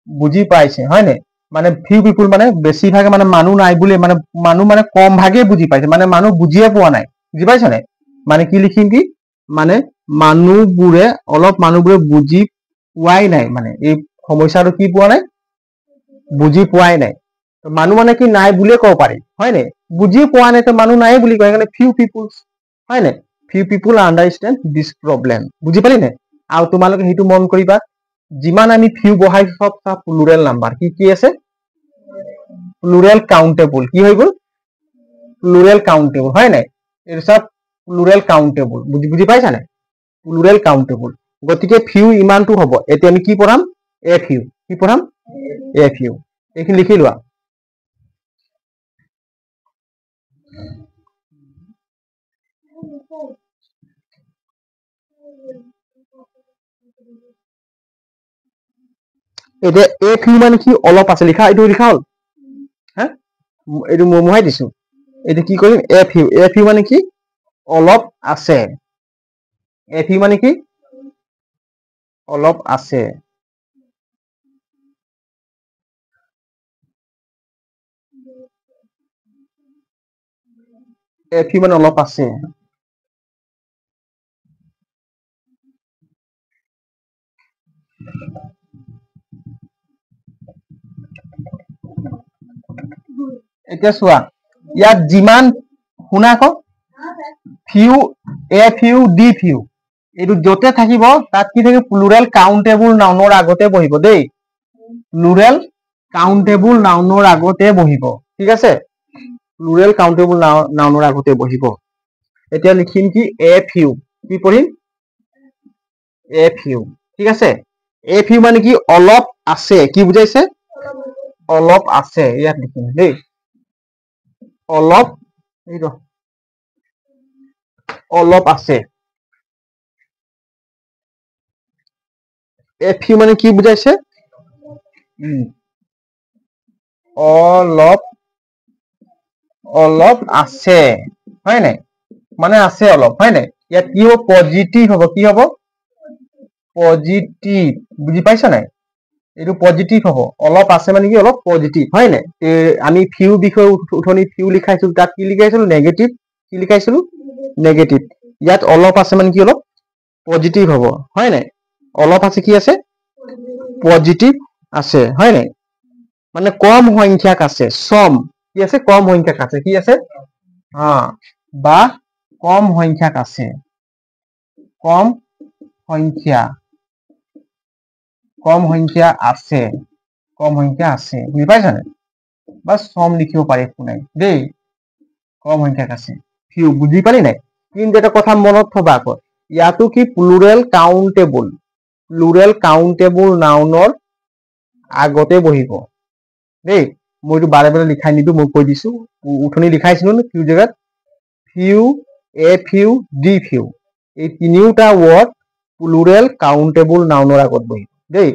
বুজি পাইছে হয় নাই মানে few people মানে বেছিভাগে মানে মানুহ নাই বুলি মানে মানুহ মানে কম ভাগে বুজি পাইছে মানে মানুহ বুজিয়ে পোৱা নাই বুজি পাইছ নাই মানে কি লিখিম কি মানে মানুহবোৰে বুজি পোৱাই নাই মানে এই সমস্যাটো কি পোৱা নাই বুজি পোৱাই নাই মানুহ মানে কি নাই বুলিয়ে ক'ব পাৰি হয় নাই বুজি পোৱা নাই তো মানুহ নাই বুলি কয় সেইকাৰণে few people হয় নাই few people understand this problem বুজি পালি নাই আৰু তোমালোকে সেইটো মন কৰিবা যিমান আমি few বহাই সব প্লুৰেল নাম্বাৰ কি আছে প্লুৰেল কাউন্টেবল কি হৈ গ'ল প্লুৰেল কাউন্টেবল হয় নাই এই সব প্লুৰেল কাউন্টেবল বুজি পাইছা নাই প্লুৰেল কাউন্টেবল গতিকে ফিউ ইমানটো হ'ব এতিয়া আমি কি পঢ়াম এ ফিউ কি পঢ়াম এ ফিউ এইখিনি লিখি লোৱা এতিয়া এ ফিউ মানে কি অলপ আছে লিখা এইটো লিখা হ'ল হা এইটো মোহাই দিছো এইটো কি কৰিম এ ফিউ মানে কি অলপ আছে এ ফিউ মানে কি অলপ আছে এ ফিউ মানে অলপ আছে এতিয়া চোৱা ইয়াত যিমান শুনা আকৌ few a few D few এইটো যতে থাকিব তাত কি থাকিব প্লুৰেল কাউন্টেবল নাউনৰ আগতে বহিব দেই প্লুৰেল কাউন্টেবল নাউনৰ আগতে বহিব ঠিক আছে প্লুৰেল কাউন্টেবল নাউনৰ আগতে বহিব এতিয়া লিখিম কি এ ফিউ কি পঢ়িম এ ফিউ ঠিক আছে এ ফিউ মানে কি অলপ আছে কি বুজাইছে অলপ আছে ইয়াত লিখিম দেই অলপ আছে এ ফিউ মানে কি বুজাইছে অলপ আছে হয় নাই মানে আছে অলপ হয় নাই ইয়াত কি হ'ব পজিটিভ হ'ব কি হ'ব পজিটিভ বুজি পাইছা নাই এইটো পজিটিভ হ'ব অলপ আছে মানে কি অলপ পজিটিভ হয় নাই আমি ফিউ বিষয়ে উঠনি ফিউ লিখাইছিলো তাত কি লিখাইছিলো নেগেটিভ কি লিখাইছিলো নেগেটিভ ইয়াত অলপ আছে মানে কি অলপ পজিটিভ হ'ব হয় নাই অলপ আছে কি আছে পজিটিভ আছে হয় নাই মানে কম সংখ্যক আছে সম কি আছে কম সংখ্যক আছে কি আছে বা কম সংখ্যক আছে কম সংখ্যা আছে বুজি পাইছা নাই বা সম লিখিব পাৰি একো নাই দেই কম সংখ্যক আছে ফিউ বুজি পালি নাই কিন্তু এটা কথা মনত থবা আকৌ ইয়াতো কি প্লুৰেল কাউন্টেবল নাউনৰ আগতে বহিব দেই মই এইটো বাৰে বাৰে লিখাই নিদো মই কৈ দিছো উঠনি লিখাইছিলো ন ফিউ জেগাত few a few D few এই তিনিওটা ৱৰ্ড প্লুৰেল কাউন্টেবল নাউনৰ আগত বহিব দেই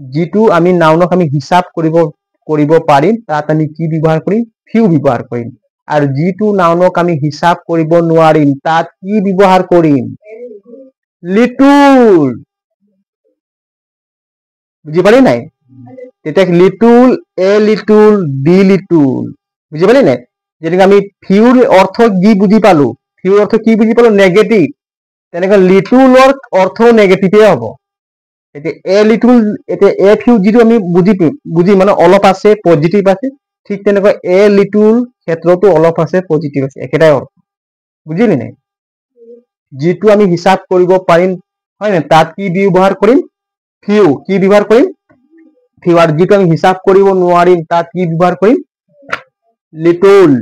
যিটো আমি নাউনক আমি হিচাপ কৰিব পাৰিম তাত আমি কি ব্যৱহাৰ কৰিম ফিউ ব্যৱহাৰ কৰিম আৰু যিটো নাউনক আমি হিচাপ কৰিব নোৱাৰিম তাত কি ব্যৱহাৰ কৰিম লিটল বুজি পালি নাই তেতিয়া little a little B little বুজি পালি নাই যেনেকৈ আমি ফিউৰ অৰ্থ কি বুজি পালো নেগেটিভ তেনেকৈ লিটলৰ অৰ্থ নেগেটিভে হ'ব এতিয়া এ লিটল এতিয়া এ ফিউ যিটো আমি বুজি মানে অলপ আছে পজিটিভ আছে ঠিক তেনেকৈ এ লিটল ক্ষেত্ৰতো অলপ আছে পজিটিভ আছে একেটাই অৰ্থ বুজিলি নাই যিটো আমি হিচাপ কৰিব পাৰিম হয় নাই তাত কি ব্যৱহাৰ কৰিম ফিউ কি ব্যৱহাৰ কৰিম ফিউ আৰু যিটো আমি হিচাপ কৰিব নোৱাৰিম তাত কি ব্যৱহাৰ কৰিম লিটল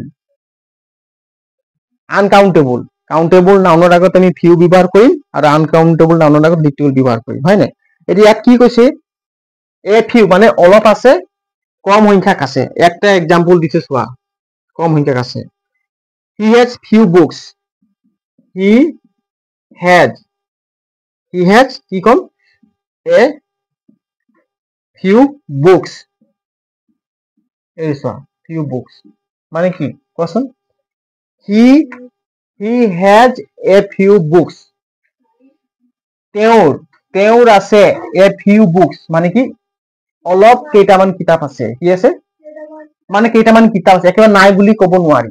আনকাউন্টেবল কাউন্টেবল নাউনৰ আগত আমি ফিউ ব্যৱহাৰ কৰিম আৰু আনকাউন্টেবল নাউনৰ আগত লিটল ব্যৱহাৰ কৰিম হয় নাই এতিয়া ইয়াত কি কৈছে এ ফিউ মানে অলপ আছে কম সংখ্যক আছে একটা এক্সাম্পল দিছে চোৱা কম সংখ্যক আছে he has few books he has কি কম এ ফিউ বুকস এই চোৱা ফিউ বুকস মানে কি কোৱাচোন he has a few books তেওঁৰ আছে এ ফিউ বুকস মানে কি অলপ কেইটামান কিতাপ আছে কি আছে মানে কেইটামান কিতাপ আছে একেবাৰে নাই বুলি ক'ব নোৱাৰি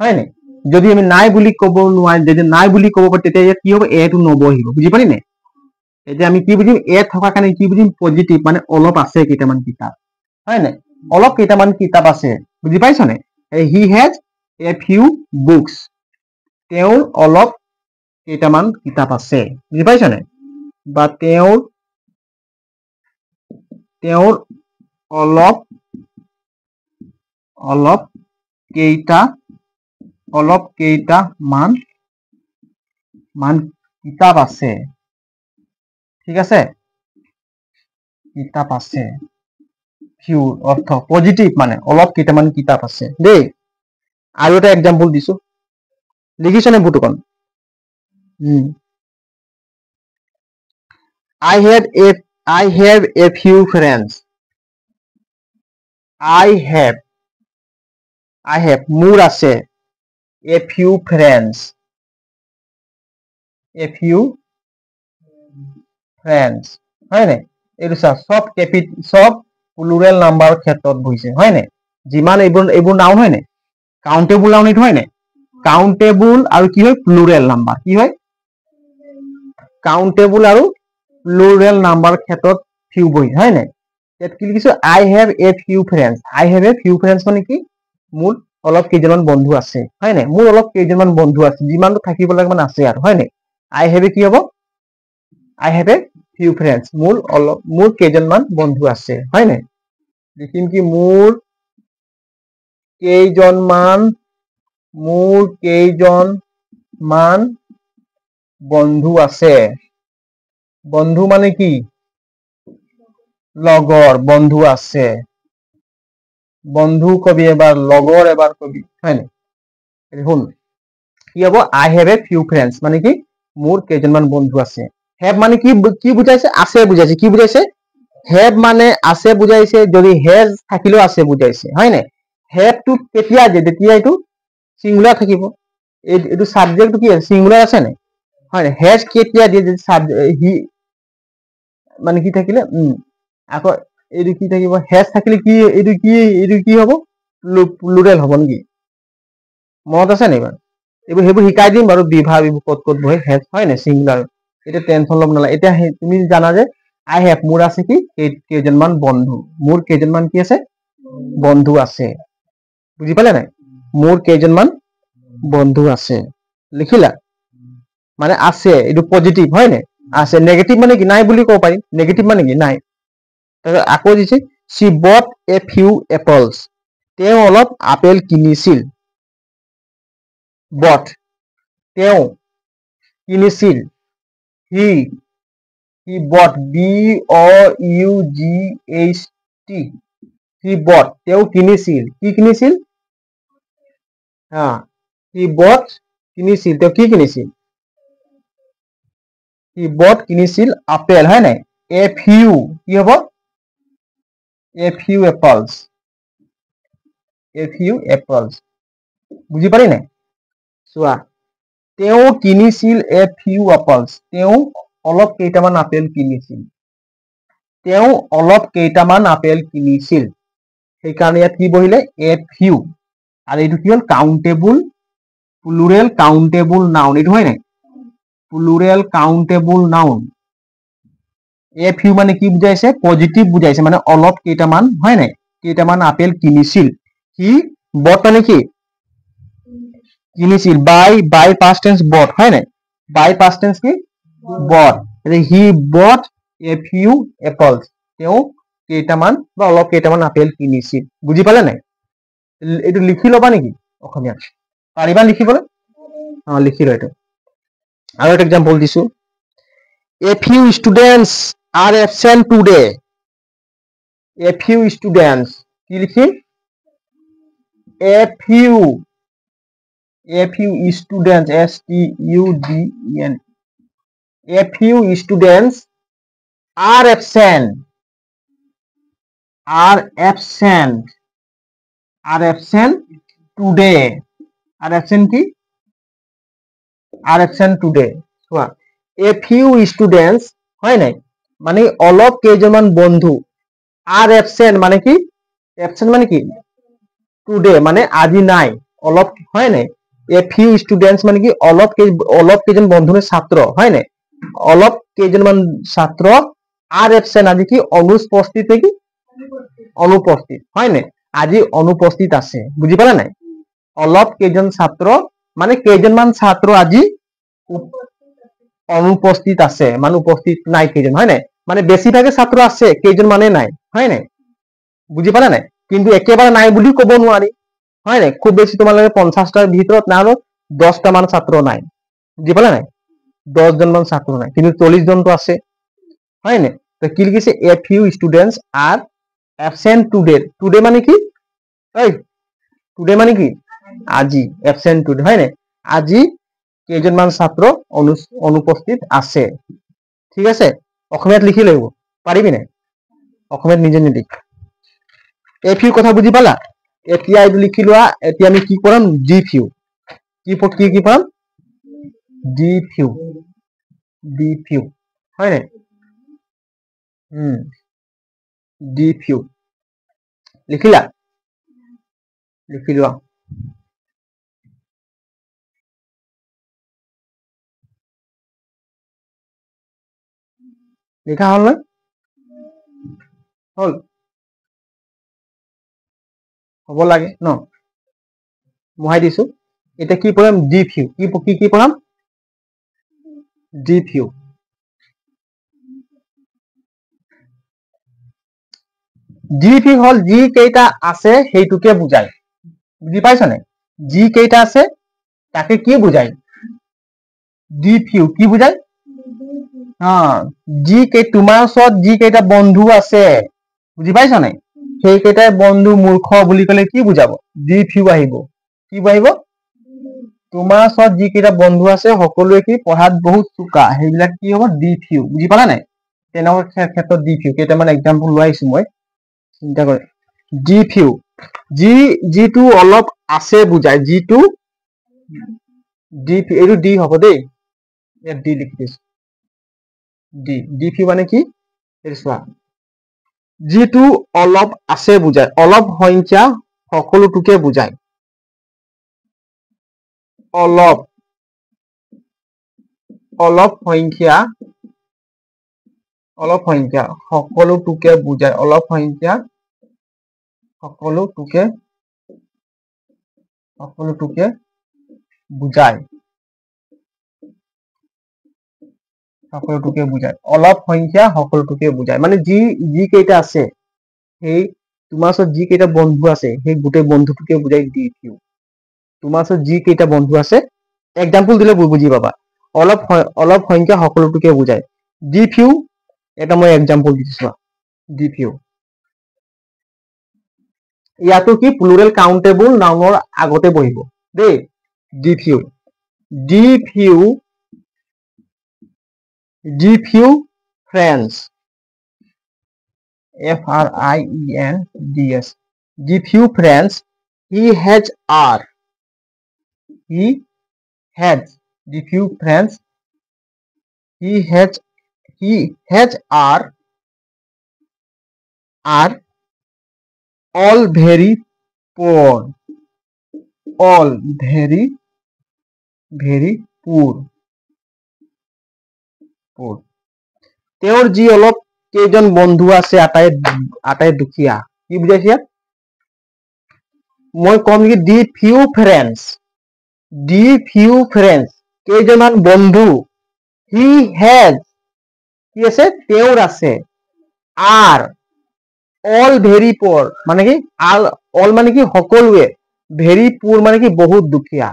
হয় নাই যদি আমি নাই বুলি ক'ব নোৱাৰি যদি নাই বুলি ক'ব পাৰি তেতিয়া ইয়াত কি হ'ব এটো নবহিব বুজি পালি নাই এতিয়া আমি কি বুজিম এ থকা কাৰণে কি বুজিম পজিটিভ মানে অলপ আছে কেইটামান কিতাপ হয় নাই অলপ কেইটামান কিতাপ আছে বুজি পাইছ নাই he has a few books তেওঁৰ অলপ কেইটামান কিতাপ আছে বুজি পাইছ নাই বা তেওঁৰ অলপ কেইটামান কিতাপ আছে ঠিক আছে কিতাপ আছে ফিউ অৰ্থ পজিটিভ মানে অলপ কেইটামান কিতাপ আছে দেই আৰু এটা এক্সাম্পল দিছো লিখিছনে বুটুকন I have a few friends. I have মোৰ আছে a few friends. হয় নাই এইটো সব প্লুৰেল নাম্বাৰৰ ক্ষেত্ৰত বহিছে হয় নাই যিমান এইবোৰ নাউন হয় নাই কাউন্টেবল নাউন এইটো হয় নাই কাউন্টেবল আৰু কি হয় প্লুৰেল নাম্বাৰ কি হয় কাউন্টেবল আৰু প্লুৰেল নাম্বাৰ ক্ষেত্ৰত ফিউ বহি হয় নাই ইয়াত কি লিখিছো আই হেভ এ ফিউ ফ্ৰেণ্ডছ মানে কি মোৰ অলপ কেইজনমান বন্ধু আছে হয় নাই মোৰ অলপ কেইজনমান বন্ধু আছে যিমানটো থাকিব লাগে মানে আছে আৰু হয় নাই আই হেভ কি হ'ব আই হেভ এ ফিউ ফ্ৰেণ্ডছ মোৰ কেইজনমান বন্ধু আছে হয় নাই লিখিম কি মোৰ কেইজনমান বন্ধু আছে বন্ধু মানে কি লগৰ বন্ধু আছে বন্ধু কবি এবাৰ লগৰ এবাৰ কবি হয় নাই শুন কি হ'ব আই হেভ এ ফিউ ফ্ৰেণ্ডছ মানে কি মোৰ কেইজনমান বন্ধু আছে হেভ মানে কি বুজাইছে আছে বুজাইছে কি বুজাইছে হেভ মানে আছে বুজাইছে যদি হেজ থাকিলেও আছে বুজাইছে হয় নাই হেভটো কেতিয়া দিয়ে তেতিয়া এইটো সিঙ্গুলাৰ থাকিব এইটো সাবজেক্টটো কি আছে সিঙ্গুলাৰ আছে নাই হয় নাই হেজ কেতিয়া দিয়ে যদি হি মানে কি থাকিলে আকৌ এইটো কি থাকিব হেজ থাকিলে কি এইটো কি হ'ব প্লুৰেল হ'ব নেকি মনত আছে নাই বাৰু সেইবোৰ শিকাই দিম বাৰু বিভাগ ক'ত বহে হেজ হয় নাই সিঙ্গুলাৰ এতিয়া টেনশন ল'ব নালাগে এতিয়া তুমি জানা যে আই হেভ মোৰ আছে কি কেইজনমান বন্ধু মোৰ কেইজনমান কি আছে বন্ধু আছে বুজি পালে নাই মোৰ কেইজনমান বন্ধু আছে লিখিলা মানে আছে এইটো পজিটিভ হয় নাই আছে নেগেটিভ মানে কি নাই বুলি ক'ব পাৰিম নেগেটিভ মানে কি নাই আকৌ দিছে she bought a few apples তেওঁ অলপ আপেল কিনিছিল bought তেওঁ কিনিছিল he bought b o u g h t he bought তেওঁ কিনিছিল কি কিনিছিল he bought কিনিছিল তেওঁ কি কিনিছিল he bought কিনিছিল আপেল হয় নাই a few কি হ'ব a few apples বুজি পালি নাই চোৱা তেওঁ কিনিছিল a few apples তেওঁ অলপ কেইটামান আপেল কিনিছিল সেইকাৰণে ইয়াত কি বহিলে a few আৰু এইটো কি হ'ল কাউন্টেবল প্লুৰেল কাউন্টেবল নাউন এইটো হয় নাই plural countable noun a few মানে কি বুজাইছে পজিটিভ বুজাইছে মানে অলপ কেইটামান হয় নাই কেইটামান আপেল কিনিছিল হি bought মানে কি কিনিছিল বাই past tense bought হয় নাই বাই past tense কি bought he bought a few apples তেওঁ কেইটামান বা অলপ কেইটামান আপেল কিনিছিল বুজি পালে নাই এইটো লিখি লবা নেকি অসমীয়া পাৰিবা লিখিবলৈ লিখি ল এইটো আৰু এটা এক্সাম্পল দিছো a few students are absent today a few students কি লিখিম a few students s t u d e n a few students are absent today are absent কি are absent today চোৱা a few students হয় নাই মানে অলপ কেইজনমান বন্ধু are absent মানে কি today মানে আজি নাই অলপ হয় নাই a few students মানে কি অলপ কেইজন বন্ধু ছাত্র হয় নাই অলপ কেইজনমান ছাত্র are absent আজি কি অনুপস্থিত নেকি অনুপস্থিত হয় নাই আজি অনুপস্থিত আছে বুজি পালা নাই অলপ কেইজন ছাত্র মানে কেইজনমান ছাত্র আজি অনুপস্থিত আছে মানে উপস্থিত নাই কেইজন হয় নাই মানে বেছিভাগে ছাত্র আছে কেইজন মানে নাই হয় নাই বুজি পালা নাই কিন্তু একেবাৰে নাই বুলি ক'ব নোৱাৰি হয় নাই খুব বেছি তোমালোকে 50টাৰ ভিতৰত না আৰু 10টা মান ছাত্র নাই বুজি পালা নাই 10 জন মান ছাত্র নাই কিন্তু 40 জন তো আছে হয় নাই তো কি লিখিছে a few students are absent today মানে কি today মানে কি আজি absent today হয় নাই আজি কেইজনমান ছাত্র অনুপস্থিত আছে ঠিক আছে অসমীয়াত লিখি লইব পাৰিবি নাই অসমীয়াত নিজে নিলিখ a few কথা বুজি পালা এতিয়া এইটো লিখি লোৱা এতিয়া আমি কি কৰাম d few কি পাম d few হয় নাই d few লিখিলা লিখি লোৱা লিখা হল না হল হ'ব লাগে ন মহাই দিছো এটা কি পঢ়াম d few কি পঢ়াম d few d few হল যি কেইটা আছে সেইটোকে বুজায় বুজি পাইছ নাই যি কেইটা আছে তাকে কি বুজায় d few কি বুজায় তোমাৰ ওচৰত যি কেইটা বন্ধু আছে বুজি পাইছ নাই সেই কেইটাই বন্ধু মূৰ্খ বুলি কলে কি বুজাব d few আহিব কি আহিব তোমাৰ ওচৰত যি কেইটা বন্ধু আছে সকলোৱে কি পঢ়াত বহুত চোকা সেইবিলাক কি হ'ব d few বুজি পালা নাই তেনেকুৱা ক্ষেত্ৰত d few কেইটামান এক্সাম্পল লইছো মই চিন্তা কৰে d few যিটো অলপ আছে বুজায় যিটো d এইটো d হ'ব দেই ইয়াত d লিখি দিছো d few মানে কি চোৱা যিটো অলপ আছে বুজায় অলপ সংখ্যা সকলোটোকে বুজায় অলপ সংখ্যা সকলোটোকে বুজায় অলপ সংখ্যা সকলোটোকে বুজায় অলপ সংখ্যা সকলোটোকে বুজায় মানে যি কেইটা আছে সেই তোমাৰ ওচৰত যি কেইটা বন্ধু আছে সেই গোটেই বন্ধুটোকে বুজায় d few তোমাৰ ওচৰত যি কেইটা বন্ধু আছে এক্সাম্পল দিলে বুজি পাবা অলপ সংখ্যা সকলোটোকে বুজায় দি ফিউ এটা মই এক্সাম্পল দিছো দি ফিউ ইয়াতো কি প্লুৰেল কাউন্টেবল নাউনৰ আগতে বহিব দেই the few the few the few friends FRIENDS the few friends he has are he has the few friends he has are all very poor all very poor তেওঁৰ যি অলপ কেইজন বন্ধু আছে আটাই দুখীয়া কি বুজাইছে মই কম কি দি ফিউ ফ্ৰেণ্ডছ কেইজনমান বন্ধু হি হেজ কি আছে তেওঁৰ আছে আৰ অল ভেৰি পোৰ মানে কি অল মানে কি সকলোৱে ভেৰি পোৰ মানে কি বহুত দুখীয়া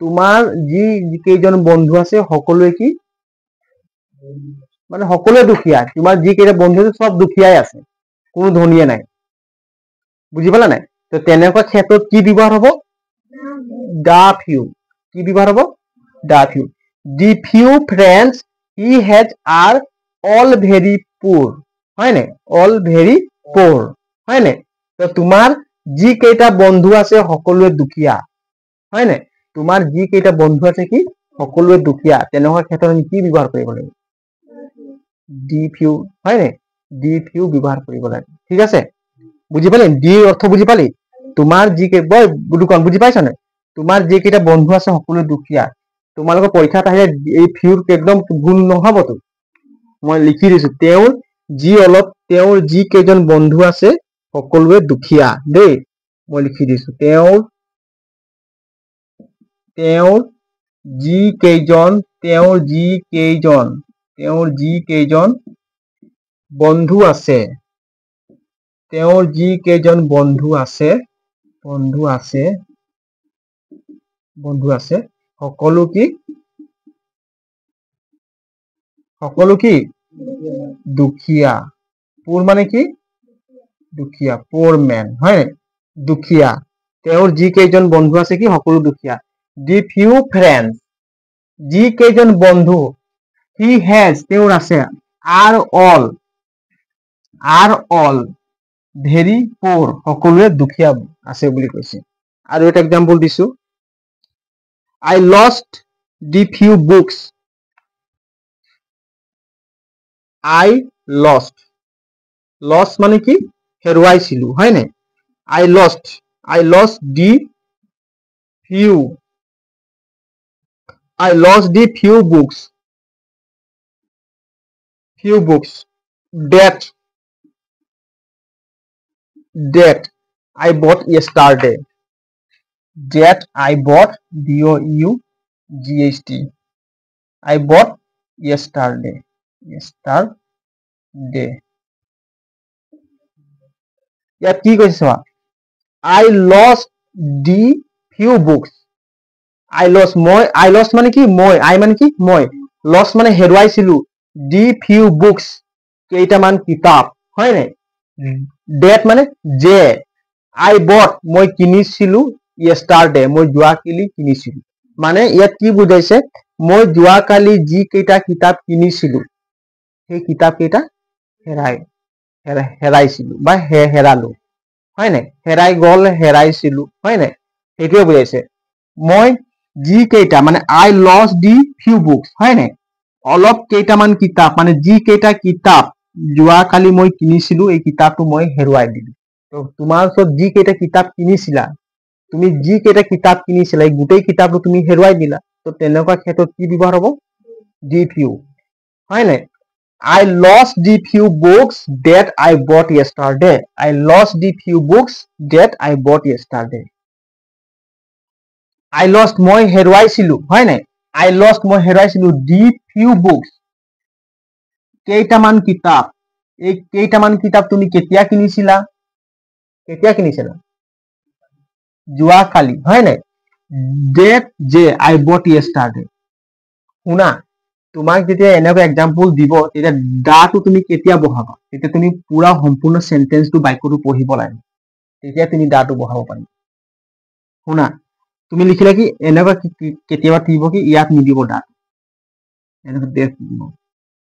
তোমাৰ যি কেইজন বন্ধু আছে সকলোৱে কি মানে সকলোৱে দুখীয়া তোমাৰ যি কেইটা বন্ধু আছে সব দুখীয়াই আছে কোনো ধনীয়ে নাই বুজি পালা নাই তো তেনেকুৱা ক্ষেত্ৰত কি ব্যৱহাৰ হ'ব দা ফিউ কি ব্যৱহাৰ হ'ব দা few the few friends he has R all very পুৰ হয় নাই অল ভেৰি পুৰ হয় নাই তো তোমাৰ যি কেইটা বন্ধু আছে সকলোৱে দুখীয়া হয় নাই তোমাৰ যি কেইটা বন্ধু আছে কি সকলোৱে দুখীয়া তেনেকুৱা ক্ষেত্ৰত আমি কি ব্যৱহাৰ কৰিব লাগিব দি ফিউ হয় নাই দি ফিউ ব্যৱহাৰ কৰিব লাগে ঠিক আছে বুজি পালি দি অৰ্থ বুজি পালি তোমাৰ যি বুজি পাইছ নাই তোমাৰ যি কেইটা বন্ধু আছে সকলোৱে দুখীয়া তোমালোকৰ পৰীক্ষাত আহিলে এই ফিউৰ একদম ভুল নহবতো মই লিখি দিছো তেওঁৰ যি কেইজন বন্ধু আছে সকলোৱে দুখীয়া দেই মই লিখি দিছো তেওঁৰ যি কেইজন বন্ধু আছে তেওঁৰ যি কেইজন বন্ধু আছে সকলো কি দুখীয়া পুৰ মানে কি দুখীয়া পুৰ মেন হয় দুখীয়া তেওঁৰ যি কেইজন বন্ধু আছে কি সকলো দুখীয়া দি ফিউ ফ্ৰেণ্ডছ যি কেইজন বন্ধু হি হেজ তেওঁৰ আছে আৰ অল ভেৰি পুৰ সকলোৱে দুখীয়া আছে বুলি কৈছে আৰু এটা এক্সাম্পল দিছো I lost the few books I lost মানে কি হেৰুৱাইছিলো হয় নাই I lost the few books that I bought yesterday BOUGHT I bought yesterday ইয়াত কি কৈছে চোৱা I lost the few books I lost মানে কি I মানে কি মই lost মানে হেৰুৱাইছিলো the few books কেইটামান কিতাপ হয় নাই that মানে যে I bought মই কিনিছিলো yesterday মই যোৱাকালি কিনিছিলো মানে ইয়াত কি বুজাইছে মই যোৱাকালি যি কেইটা কিতাপ কিনিছিলো সেই কিতাপ কেইটা হেৰাইছিলো বা হেৰালো হয় নাই হেৰাই গল হেৰাইছিলো হয় নাই সেইটোৱে বুজাইছে মই যি কেইটা মানে I lost the few books হয় নাই অলপ কেইটামান কিতাপ মানে যি কেইটা কিতাপ যোৱাকালি মই কিনিছিলো এই কিতাপটো মই হেৰুৱাই দিলো তো তোমাৰ ওচৰত যি কেইটা কিতাপ কিনিছিলা তুমি যি কেইটা কিতাপ কিনিছিলা এই গোটেই কিতাপটো তুমি হেৰুৱাই দিলা তো তেনেকুৱা ক্ষেত্ৰত কি ব্যৱহাৰ হ'ব দি ফিউ হয় নাই I lost the few books that I bought yesterday I lost মই হেৰুৱাইছিলো হয় নাই I lost মই হেৰুৱাইছিলো the few books কেইটামান কিতাপ এই কেইটামান কিতাপ তুমি কেতিয়া কিনিছিলা যোৱাকালি হয় নাই that যে I bought yesterday শুনা তোমাক যেতিয়া এনেকুৱা এক্সাম্পল দিব তেতিয়া দাটো তুমি কেতিয়া বহাবা তেতিয়া তুমি পুৰা সম্পূৰ্ণ সেন্টেন্সটো বাক্যটো পঢ়িব লাগে তেতিয়া তুমি দাটো বহাব পাৰিবা শুনা তুমি লিখিলা কি এনেকুৱা কেতিয়াবা দিব কি ইয়াত নিদিব দা এনেকুৱা দেশ দিব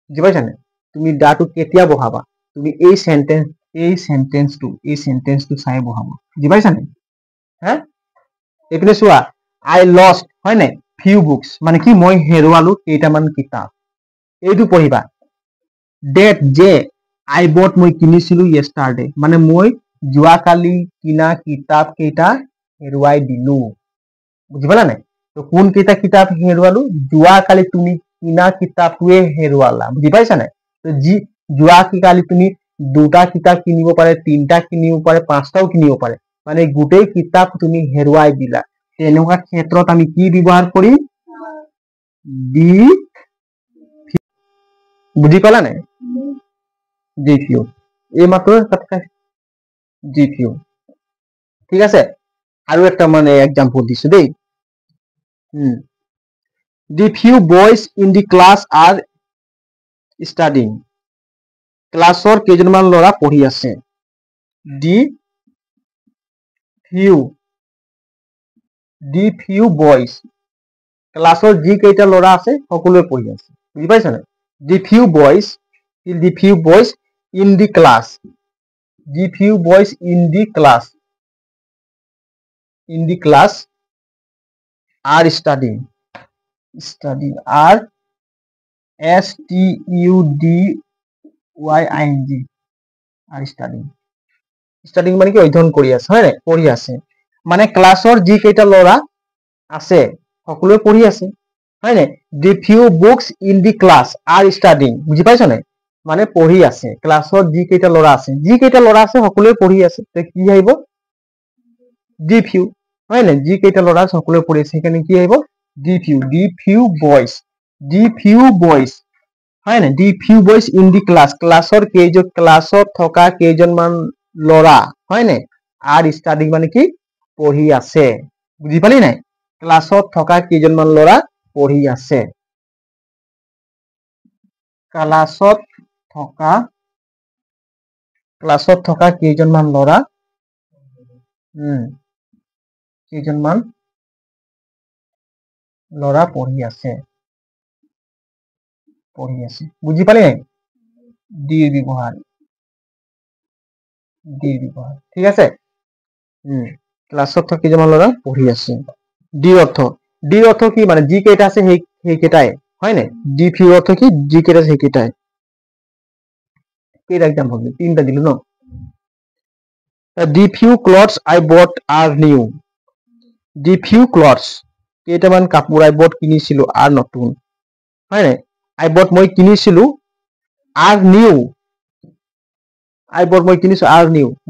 বুজি পাইছানে তুমি দাটো কেতিয়া বহাবা তুমি এই সেন্টেন্সটো চাই বহাবা বুজি পাইছানে হা এইপিনে চোৱা I lost হয় নাই few books মানে কি মই হেৰুৱালো কেইটামান কিতাপ এইটো পঢ়িবা that যে I bought মই কিনিছিলো yesterday মানে মই যোৱাকালি কিনা কিতাপ কেইটা হেৰুৱাই দিলো বুজি পালা নাই তো কোন কেইটা কিতাপ হেৰুৱালো যোৱাকালি তুমি কিনা কিতাপটোৱে হেৰুৱালা বুজি পাইছা নাই তো যোৱাকালি তুমি দুটা কিতাপ কিনিব পাৰে তিনটা কিনিব পাৰে পাঁচটাও কিনিব পাৰে মানে গোটেই কিতাপ তুমি হেৰুৱাই দিলা তেনেকুৱা ক্ষেত্ৰত আমি কি ব্যৱহাৰ কৰিম দি বুজি পালা নাই দি ফিউ এই মাত্ৰ দি ফিউ ঠিক আছে আৰু একটা মানে এক্সাম্পল দিছো দেই the few boys in the class are studying ক্লাছৰ কেইজনমান ল'ৰা পঢ়ি আছে the few boys ক্লাছৰ যি কেইটা ল'ৰা আছে সকলোৱে পঢ়ি আছে বুজি পাইছা না the few boys in the class are studying are studying are studying মানে কি অধ্যয়ন কৰি আছে হয় নাই পঢ়ি আছে মানে ক্লাছৰ যি কেইটা ল'ৰা আছে সকলোৱে পঢ়ি আছে হয় নাই the few books in the class are studying বুজি পাইছা নাই মানে পঢ়ি আছে ক্লাছৰ যি কেইটা ল'ৰা আছে সকলোৱে পঢ়ি আছে তে কি আহিব the few হয় নাই যি কেইটা ল'ৰা সকলোৱে পঢ়ি আছে সেইকাৰণে কি আহিব the few boys হয় নাই the few boys in the ক্লাছৰ থকা কেইজনমান ল'ৰা হয় নাই are studying মানে কি পঢ়ি আছে বুজি পালি নাই ক্লাছত থকা কেইজনমান ল'ৰা পঢ়ি আছে ক্লাছত থকা কেইজনমান ল'ৰা পঢ়ি আছে বুজি পালি নাই ডিৰ ব্যৱহাৰ ঠিক আছে ক্লাছত থকা কেইজনমান ল'ৰা পঢ়ি আছে ডিৰ অৰ্থ কি মানে যি কেইটা আছে সেই কেইটাই হয় নাই ডি ফিউ অৰ্থ কি যি কেইটা আছে সেই কেইটাই কেইটা এক্সাম্পল তিনটা দিলো ন the few clothes I bought are new the few clothes কেইটামান কাপোৰ I bought কিনিছিলো are নতুন হয় নাই I bought মই কিনিছিলো are new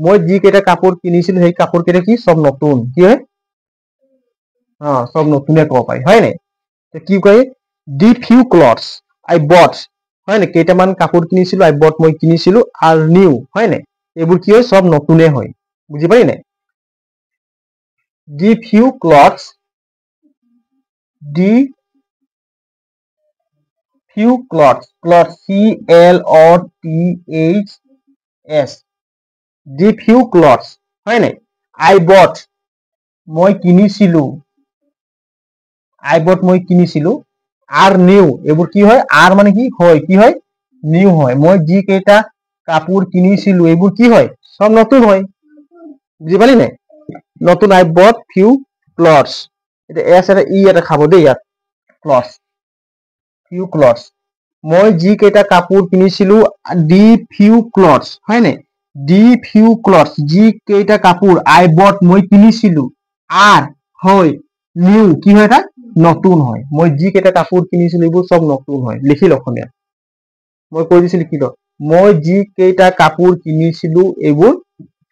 মই যি কেইটা কাপোৰ কিনিছিলো সেই কাপোৰ কেইটা কি সব নতুন কি হয় সব নতুনে ক'ব পাৰি হয় নাই কি কয় the few clothes I bought হয় নাই কেইটামান কাপোৰ কিনিছিলো I bought মই কিনিছিলো are new হয় নাই এইবোৰ কি হয় সব নতুনে হয় বুজি পালি নাই the few clothes clothes the few clothes হয় নাই I bought মই কিনিছিলো are new এইবোৰ কি হয় are মানে কি হয় new হয় মই যি কেইটা কাপোৰ কিনিছিলো এইবোৰ কি হয় সব নতুন হয় বুজি পালি নাই নতুন I bought few clothes এটা এস এটা ই এটা খাব দেই ইয়াত few clothes মই যি কেইটা কাপোৰ কিনিছিলো the few clothes হয় নাই the few clothes যি কেইটা কাপোৰ I bought মই কিনিছিলো are হয় new কি হয় এটা নতুন হয় মই যি কেইটা কাপোৰ কিনিছিলো এইবোৰ সব নতুন হয় লিখি ল অসমীয়া মই কৈ দিছিলো কি মই যি কেইটা কাপোৰ কিনিছিলো এইবোৰ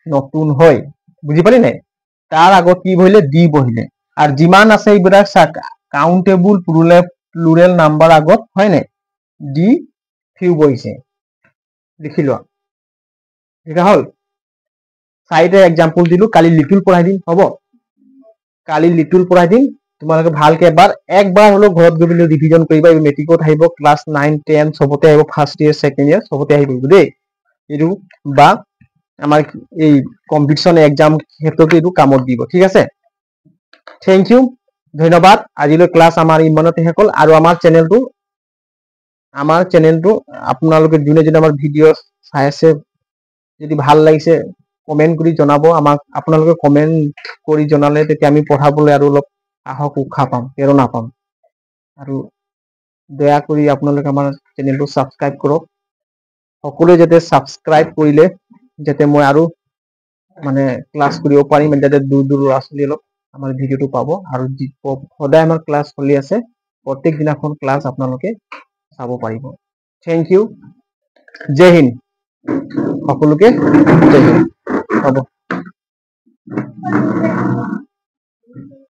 নতুন হয় বুজি পালি নাই তাৰ আগত কি বহিলে দি বহিলে আৰু যিমান আছে এইবিলাক কাউন্টেবল প্লুৰেল নাম্বাৰ আগত হয় নাই দি ফিউ বহিছে লিখি লোৱা ঠিক হল চাৰিটা এক্সাম্পল দিলো কালি লিটল পঢ়াই দিম হ'ব কালি লিটুল পঢ়াই দিম তোমালোকে ভালকে একবাৰ হলেও ঘৰত গৈ পিনে ৰিভিজন কৰিবা এই মেট্ৰিকত আহিব ক্লাছ 9 10 সবতে আহিব ফাৰ্ষ্ট ইয়াৰ সেকেন্ড ইয়াৰ সবতে আহিব দেই এইটো বা আমাৰ এই কম্পিটিশন এক্সাম ক্ষেত্ৰতো এইটো কামত দিব ঠিক আছে থ্যাংক ইউ ধন্যবাদ আজিলৈ ক্লাছ আমাৰ ইমানতে শেষ হ'ল আৰু আমাৰ চেনেলটো আপোনালোকে যোনে যোনে আমাৰ ভিডিঅ' চাই আছে যদি ভাল লাগিছে কমেন্ট কৰি জনাব আমাক আপোনালোকে কমেন্ট কৰি জনালে তেতিয়া আমি পঢ়াবলৈ আৰু অলপ সাহস উৎসাহ পাম প্ৰেৰণা পাম আৰু দয়া কৰি আপোনালোকে আমাৰ চেনেলটো সাবস্ক্ৰাইব কৰক সকলোৱে যাতে সাবস্ক্ৰাইব কৰিলে যাতে মই আৰু মানে ক্লাছ কৰিব পাৰিম যাতে দূৰ দূৰ ল'ৰা ছোৱালী অলপ আমাৰ ভিডিঅ'টো পাব আৰু সদায় আমাৰ ক্লাছ চলি আছে প্ৰত্যেক দিনাখন ক্লাছ আপোনালোকে চাব পাৰিব থ্যাংক ইউ জয় হিন্দ সকলোকে জয় হিন্দ হ'ব